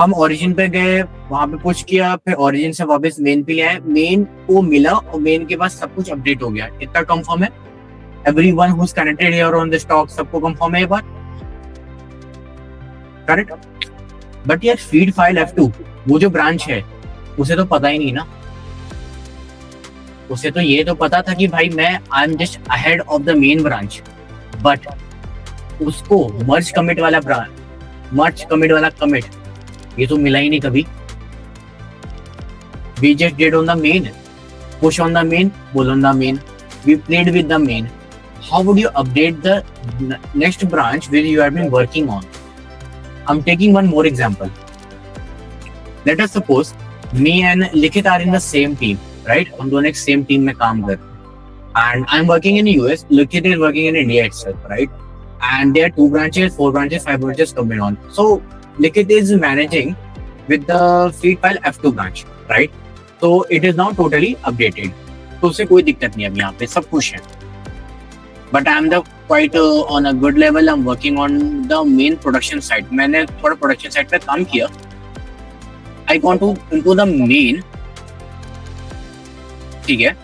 हम ओरिजिन पे गए, वहां पे पुश किया, फिर ओरिजिन से वापस मेन पे आए, मेन को मिला और मेन के पास सब कुछ अपडेट हो गया. इतना कंफर्म है? Everyone who's connected here on this talk, सबको कंफर्म है ये बात, करेक्ट? बट यार फीड फाइल F2, वो जो ब्रांच है उसे तो पता ही नहीं ना. उसे तो ये तो पता था कि भाई मैं I am just ahead of the main branch, but उसको मर्ज कमिट वाला कमिट ये तो मिला ही नहीं कभी. We just did on the main, push on the main, pull on the main, we played with the main. How would you update the next branch where you have been working on? I'm taking one more example. Let us suppose me and Likhit are in the same team, right? हम दोनों एक same team में काम कर रहे हैं. And I'm working in the US, Likhit is working in India itself, right? And there are 2 branches, 4 branches, 5 branches coming on. So Likhit is managing with the feed file F2 branch, right? So it is now totally updated. तो उससे कोई दिक्कत नहीं है. अब यहाँ पे सब कुछ है. But I'm the quite on a good level. I'm working on the main production side. मैंने थोड़ा production side पे काम किया. I gone to into the main, ठीक है?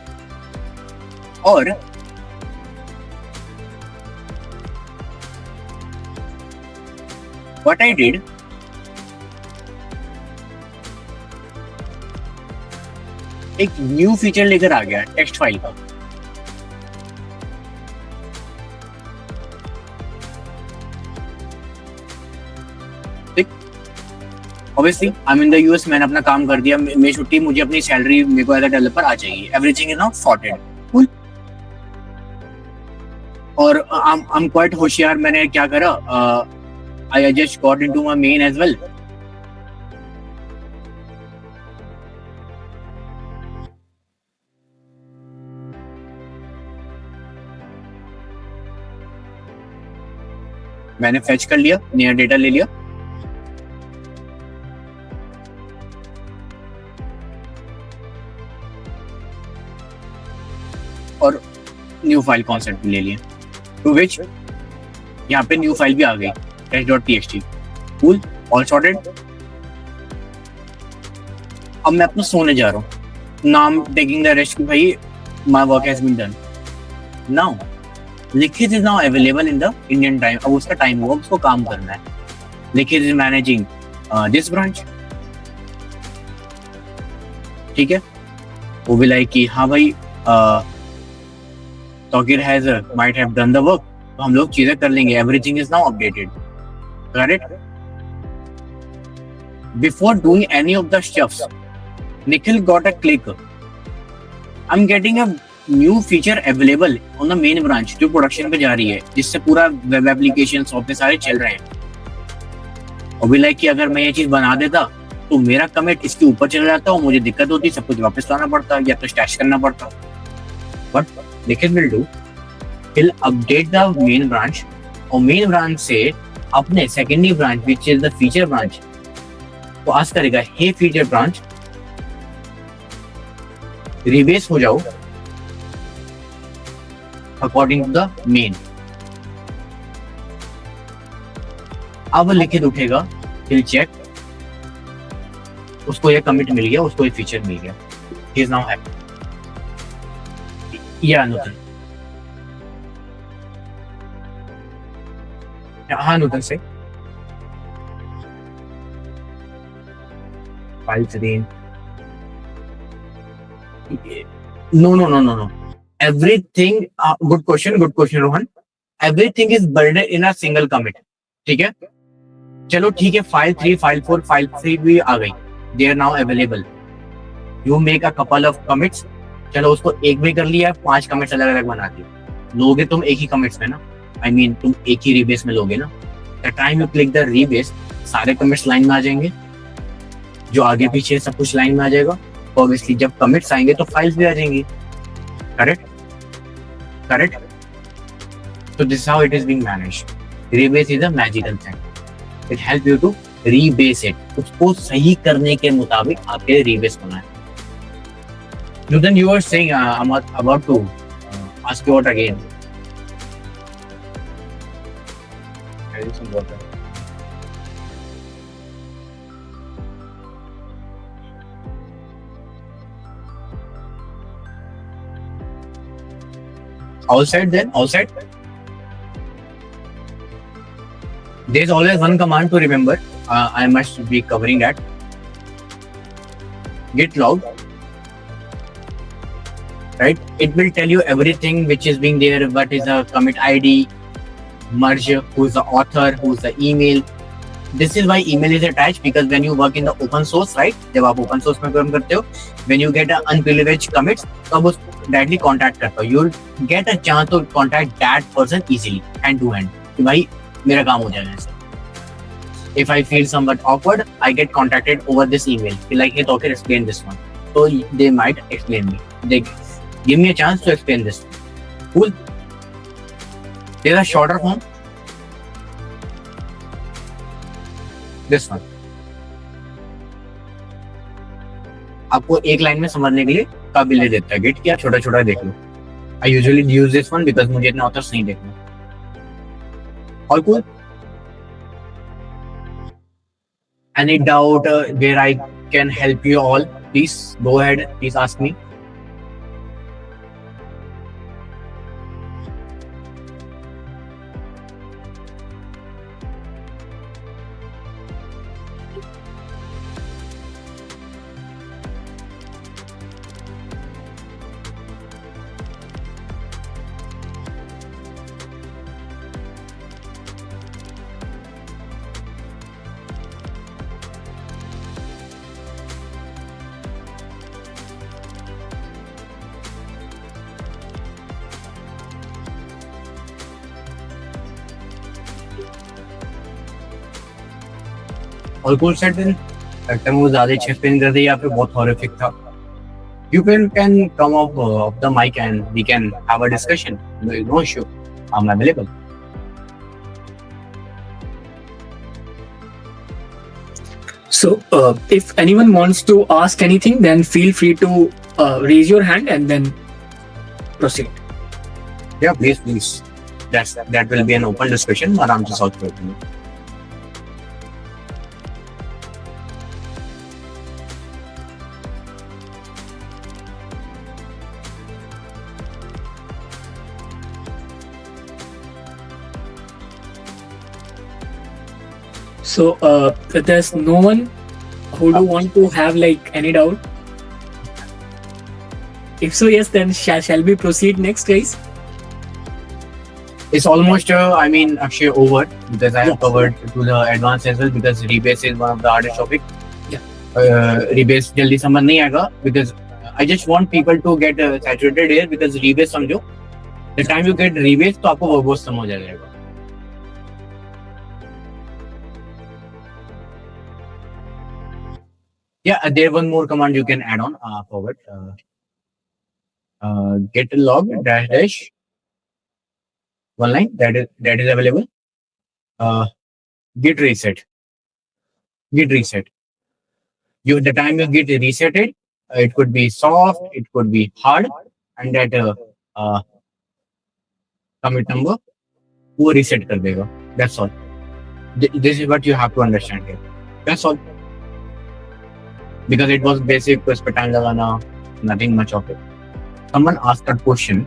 और what I did, एक न्यू फीचर लेकर आ गया टेक्स्ट फाइल का. Obviously, I'm in the US, मैंने अपना काम कर दिया, मेरी छुट्टी, मुझे अपनी सैलरी मेरे को एज अ डेवलपर आ जाएगी. Everything is now sorted. Cool. और I'm quite होशियार. मैंने क्या करा? I just got into my main as well. मैंने फेच कर लिया, नया डेटा ले लिया, और न्यू फाइल कॉन्सेप्ट ले लिए, टू विच यहाँ पे न्यू फाइल भी आ गई, test.txt. Cool, all sorted. अब मैं अपना सोने जा रहा हूँ. Now I am taking the rest. भाई my work has been done. Now लिखित is now available in the Indian time. अब उसका टाइम होगा, उसको काम करना है. लिखित इज मैनेजिंग दिस ब्रांच, ठीक है? वो भी लाइक कि हाँ भाई Tokir has might have done the work, तो हम लोग चीजें कर लेंगे. Everything is now updated, correct? Before doing any of the stuffs, Nikhil got a click. I'm getting a new feature available on the main branch जो production पे जा रही है, जिससे पूरा वेब एप्लीकेशन सॉफ्टवेयर सारे चल रहे हैं. और भी लाइक कि अगर मैं ये चीज बना देता तो मेरा कमिट इसके ऊपर चला जाता और मुझे दिक्कत होती, सब कुछ वापस लाना पड़ता या तो स्टैश करना पड़ता. But Nikhil will do, he'll update the main branch, और main branch से अपने secondary branch which is the feature branch वो ask करेगा, hey feature branch rebase हो जाओ according to the main. अब लिखित उठेगा, he'll check, उसको ये कमिट मिल गया, उसको ये फीचर मिल गया, he is now happy. Yeah, Nutan. हाँ Nutan से file screen. No. Everything. Good question, Rohan. Everything is buried in a single commit. ठीक है? चलो ठीक है. File 3, File 4, File 3 भी आ गई. They are now available. You make a couple of commits. चलो उसको एक भी कर लिया, 5 commits अलग अलग बना दिए. लोगे तुम एक ही commits में ना? I mean तुम एक ही rebase में लोगे ना? The time you click the rebase, सारे commits line में आ जाएंगे. जो आगे पीछे सब कुछ लाइन में आ जाएगा. Obviously जब commits आएंगे तो files भी आ जाएंगी. Correct. So this is how it is being managed. Rebase is a magical thing. It helps you to rebase it. उसको सही करने के मुताबिक आपके rebase बनाए. Then you were saying I'm about to ask you out again. Carry some water. All set then? All set? There's always one command to remember. I must be covering that. Git log. Right? It will tell you everything which is being there. What is the commit ID, merge, who's the author, who's the email. This is why email is attached, because when you work in the open source, right? जब आप open source में काम करते हो, when you get an unprivileged commits, तो आप उसको directly contact करते हो. You'll get a chance to contact that person easily, hand to hand. कि भाई मेरा काम हो जाएगा ऐसे. If I feel somewhat awkward, I get contacted over this email. Like, hey, Tokir, explain this one. So they might explain me. They give me a chance to explain this. Cool. There's a shorter form. This one. आपको एक line में समझने के लिए काबिल देता है Git कि आप छोटा छोटा देख लो. I usually use this one because मुझे इतना ऑथर्स नहीं देखना. All cool? Any doubt where I can help you all? Please go ahead. Please ask me. All cool set then? लगता है वो ज़्यादा अच्छे एक्सप्लेन कर दिया, आपको बहुत हॉरिफिक था. You can come off the mic and we can have a discussion. No issue. I'm available. So, if anyone wants to ask anything, then feel free to raise your hand and then proceed. Yeah, please. That will be an open discussion. आराम से solve करते हैं. So, if there's no one who do want to have like any doubt. If so, yes, then shall we proceed next, guys? It's almost, actually over, because I have covered to the advanced as well, because rebase is one of the hardest topic. Yeah. Rebase जल्दी समझ नहीं आएगा, because I just want people to get saturated here, because rebase समझो, the time you get rebase तो आपको verbose समझ आ जाएगा. Yeah, there one more command you can add on forward. Get log dash one line that is available. Git reset. You the time you get resetted, it could be soft, it could be hard, and that commit number, वो reset कर देगा. That's all. This is what you have to understand here. That's all. Because it was basic, उस पे time लगाना, nothing much of it. Someone asked a question.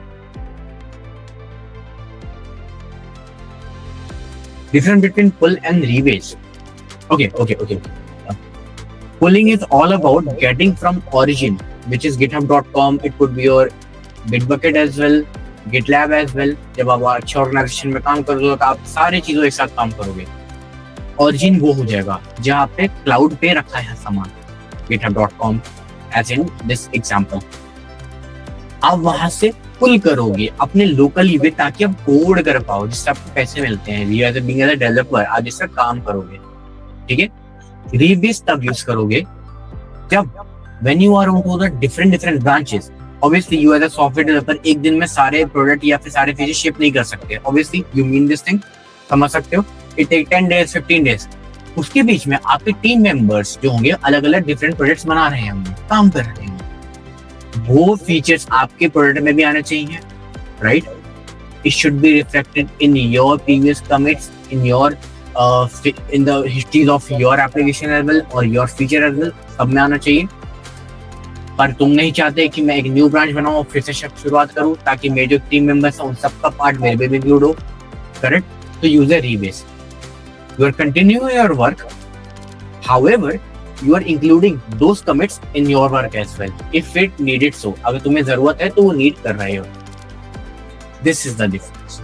Difference between pull and rebase. Okay. Pulling is all about getting from origin, which is github.com. It could be your Bitbucket as well, GitLab as well. जब आप अच्छे organisation में काम करोगे तो आप सारी चीजों एक साथ काम करोगे. ऑरिजिन वो हो जाएगा जहाँ पे क्लाउड पे रखा है सामान, github.com as in this example. आप वहां से पुल करोगे अपने लोकली वे, ताकि आप कोड कर पाओ, जिससे आपको पैसे मिलते हैं. बीइंग एज अ डेवलपर आप जिससे काम करोगे. ठीक है. रीबेस तब यूज करोगे जब when you are onto the different branches. Obviously you as a software developer एक दिन में सारे प्रोडक्ट या फिर सारे फीचर शिप नहीं कर सकते. Obviously you mean this thing, समझ सकते हो. It take 10 days 15 days. उसके बीच में आपके टीम मेंबर्स जो होंगे अलग अलग डिफरेंट प्रोजेक्ट्स बना रहे हैं, काम कर रहे हैं. वो फीचर्स आपके प्रोडक्ट में भी आने चाहिए, right? It should be reflected in your previous commits, in your in the histories of your application as well or your feature as well. सब में आना चाहिए. पर तुम नहीं चाहते कि मैं एक न्यू ब्रांच बनाऊं, फिर से शुरुआत करूं, ताकि मेरे जो टीम मेंबर्स हैं उन सबका पार्ट मेरे पे भी इंक्लूड हो. करेक्ट? तो use a rebase. You are continuing your work. However, you are including those commits in your work as well, if it needed so. अगर तुम्हें जरूरत है तो वो नीड कर रहे हो. This is the difference.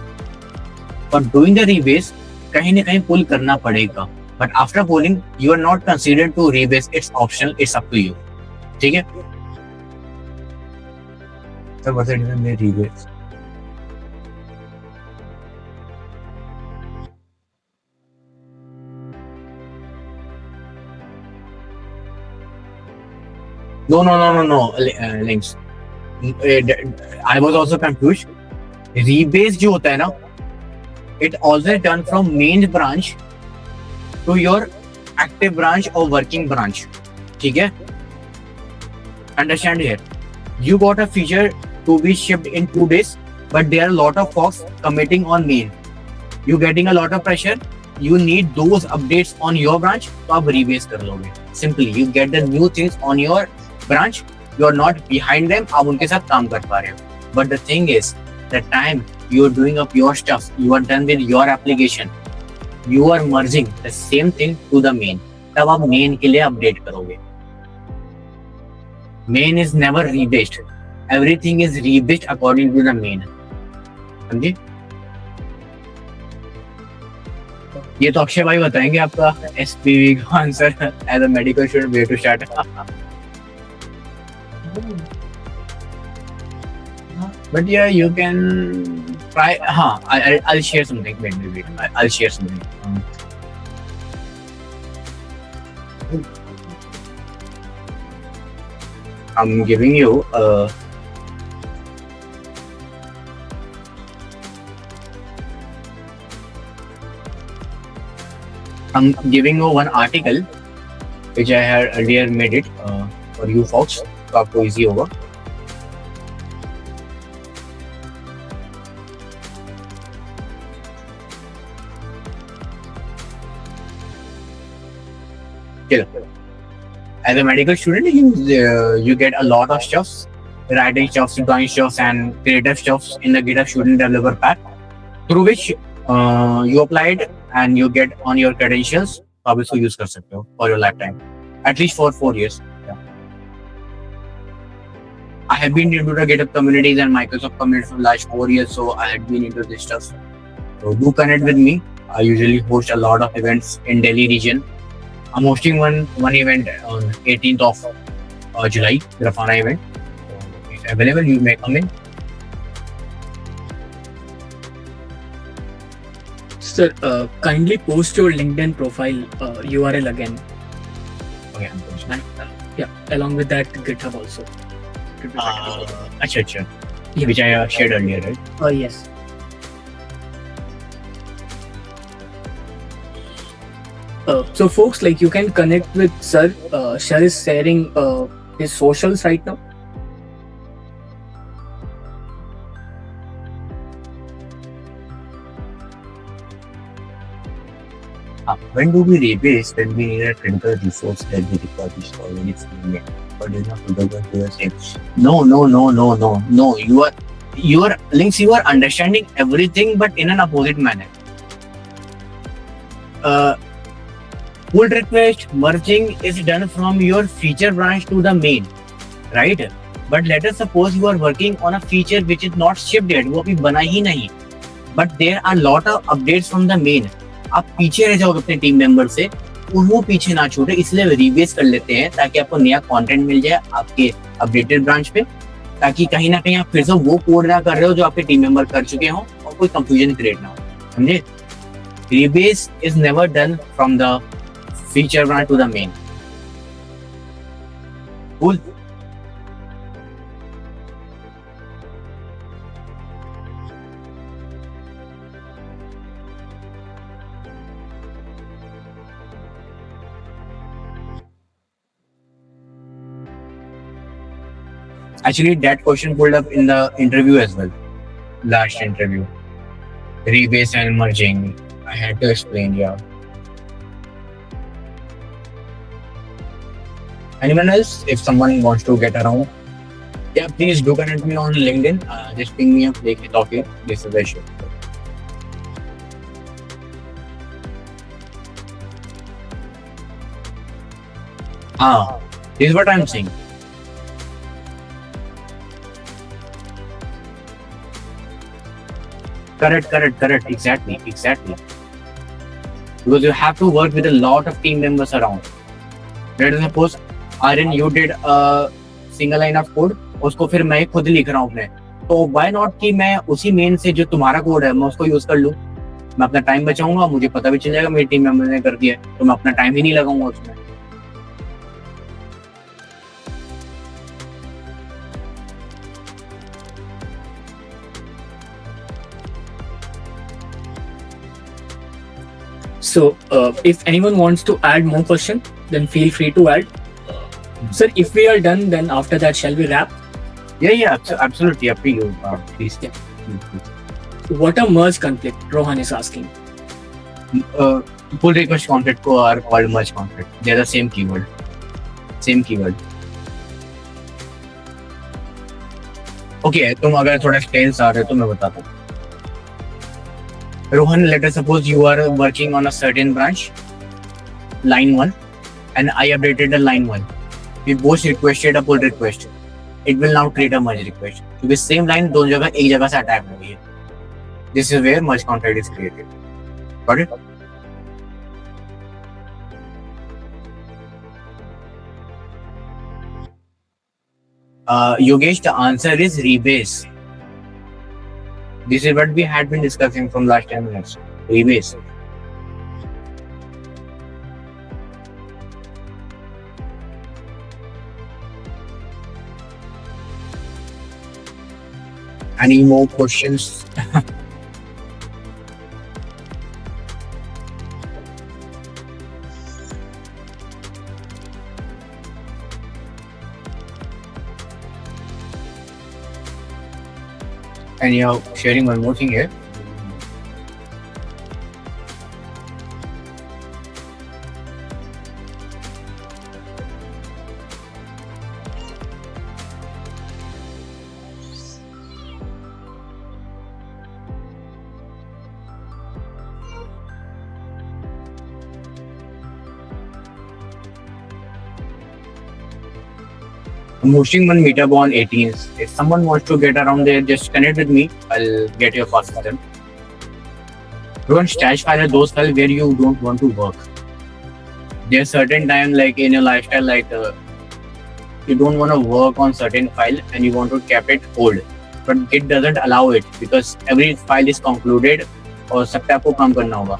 For doing the rebase, कहीं ना कहीं पुल करना पड़ेगा. But after pulling, you are not considered to rebase. It's optional. It's up to you. ठीक है? So what's the difference with rebase? No, links. I was also confused. Rebase जो होता है ना, it always done from main branch to your active branch or working branch. ठीक है? Understand here. You got a feature to be shipped in 2 days, but there are a lot of folks committing on main. You getting a lot of pressure. You need those updates on your branch. तो आप rebase कर लोगे. Simply, you get the new things on your branch. You are not behind them. आप उनके साथ काम कर पा रहे हो. But the thing is, the time you are doing up your stuff, you are done with your application. You are merging the same thing to the main. तब आप main के लिए update करोगे. Main is never rebased. Everything is rebased according to the main. समझे? ये तो अक्षय भाई बताएंगे आपका SPV का answer as a medical student where to start. But yeah, you can try. I'll share something. Wait. I'll share something. I'm giving you one article which I had earlier made it for you folks. तो आपको easy होगा. As a medical student, you get a lot of stuffs, writing stuffs, drawing stuffs, and creative stuffs in the GitHub Student Developer Pack, through which you applied and you get on your credentials. आप इसको use कर सकते हो for your lifetime, at least for 4 years. I have been into the GitHub communities and Microsoft communities for the last 4 years, so I have been into this stuff. So do connect with me. I usually host a lot of events in Delhi region. I'm hosting one event on 18th of July, Grafana event. So it's available. You may come in. Sir, kindly post your LinkedIn profile URL again. Okay, I'm posting. And, yeah, along with that GitHub also. Acha. Which I shared earlier, right? Yes. So folks, like, you can connect with Sir. Sir is sharing his socials right now. When do we rebase? When we need a critical resource that we require is already filling it. But you have to go into the same. No. You are links. You are understanding everything, but in an opposite manner. Pull request merging is done from your feature branch to the main, right? But let us suppose you are working on a feature which is not shipped yet. वो अभी बना ही नहीं. But there are lot of updates from the main. आप पीछे रह जाओगे अपने team member से, वो पीछे ना छूटे, इसलिए रिवेस कर लेते हैं ताकि आपको नया कंटेंट मिल जाए आपके अपडेटेड ब्रांच पे, ताकि कहीं ना कहीं आप फिर से वो कोड ना कर रहे हो जो आपके टीम मेंबर कर चुके हो और कोई कंफ्यूजन क्रिएट ना हो. समझे? Rebase is never done from the feature branch to the main. Cool. Actually, that question pulled up in the interview as well. Last interview. Rebase and merging. I had to explain, yeah. Anyone else? If someone wants to get around, yeah, please do connect me on LinkedIn. Just ping me up, they can talk here. This is the issue. This is what I'm saying. Correct. Exactly. Because you have to work with a lot of team members around. Let us suppose, Aryan, you did a single line of code, उसको फिर मैं खुद लिख रहा हूँ अपने, तो why not कि मैं उसी मेन से जो तुम्हारा कोड है मैं उसको यूज कर लूँ. मैं अपना टाइम बचाऊंगा, मुझे पता भी चल जाएगा मेरी टीम मेंबर ने कर दिया, तो मैं अपना टाइम ही नहीं लगाऊंगा उसमें. So, if anyone wants to add more question, then feel free to add. Sir, if we are done, then after that, shall we wrap? Yeah, absolutely. Up to you. Please. Yeah. What a merge conflict? Rohan is asking. Pull request conflict को are called merge conflict. They are the same keyword. Okay, तुम अगर थोड़ा explain आ रहे हो तो मैं बताता हूँ. Rohan, let us suppose you are working on a certain branch, line 1, and I updated the line 1. We both requested a pull request. It will now create a merge request. So the same line दोनों जगह एक जगह से attack हो गई है. This is where merge conflict is created. Got it? Yogesh, the answer is rebase. This is what we had been discussing from last 10 minutes. Rebase. Any more questions? And you're sharing one more thing here. I'm hosting one meetup on 18th. If someone wants to get around there, just connect with me. I'll get your fast system. Don't stash file those files where you don't want to work. There's certain time like in your lifestyle, like you don't want to work on certain file and you want to keep it hold. But Git doesn't allow it because every file is concluded और सब पे आपको काम करना होगा.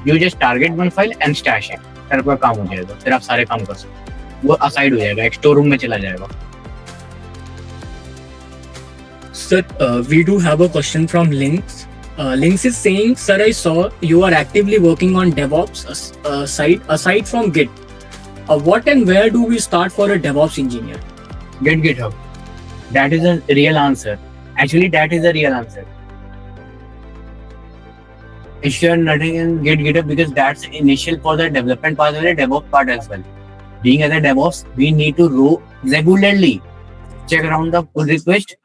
You just target one file and stash it. फिर आपका काम हो जाएगा. फिर आप सारे काम कर सकते. वो असाइड हो जाएगा, एक स्टोर रूम में चला जाएगा. Sir, we do have a question from Links. Links is saying, sir, I saw you are actively working on DevOps side aside from Git. What and where do we start for a DevOps engineer? Get GitHub. That is a real answer. Actually, that is a real answer. if you're nothing in GitHub, because that's initial for the development part and the DevOps part as well. Being as a DevOps, we need to regularly check around the pull request,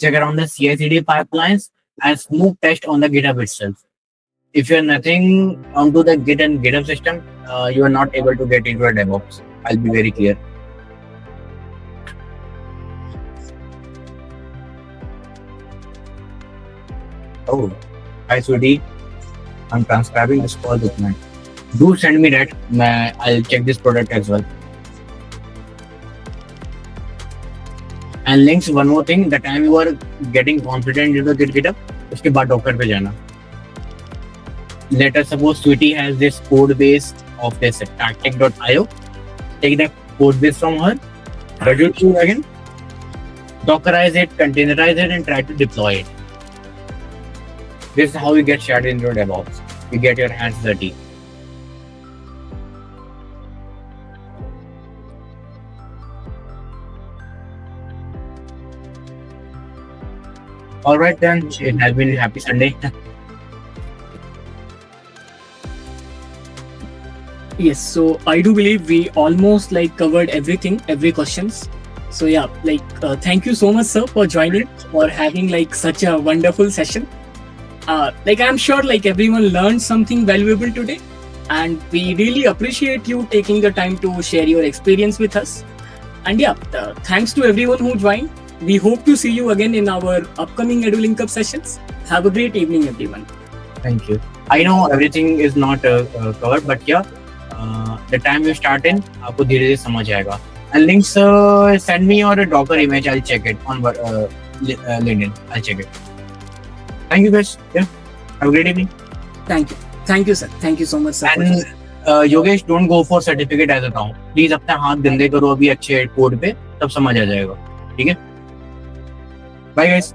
check around the CI/CD pipelines, and smooth test on the GitHub itself. If you're nothing onto the Git and GitHub system, you are not able to get into a DevOps. I'll be very clear. Oh, hi Sweetie. I'm transcribing this call document. Do send me that. I'll check this product as well. And links, one more thing, the time you are getting confident into GitHub, उसके बाद Docker पे जाना. Let us suppose Sweetie has this code base of this tactic.io. Take the code base from her, reduce it again, Dockerize it, containerize it, and try to deploy it. This is how you get started into DevOps. You get your hands dirty. All right then, it has been a happy Sunday. Yes, so I do believe we almost like covered everything, every questions. So yeah, thank you so much, sir, for joining, for having like such a wonderful session. I'm sure like everyone learned something valuable today, and we really appreciate you taking the time to share your experience with us. And yeah, thanks to everyone who joined. We hope to see you again in our upcoming EduLink Up sessions. Have a great evening, everyone. Thank you. I know everything is not covered, but yeah, the time you start in, आपको धीरे-धीरे समझ आएगा. And links, send me your Docker image. I'll check it on LinkedIn. I'll check it. Thank you guys. Yeah. Have a great evening. Thank you. Thank you, sir. Thank you so much, sir. And Yogesh, don't go for certificate as a now. Please अपने हाथ गंदे करो अभी अच्छे code पे, तब समझ आ जाएगा. ठीक है? Bye guys.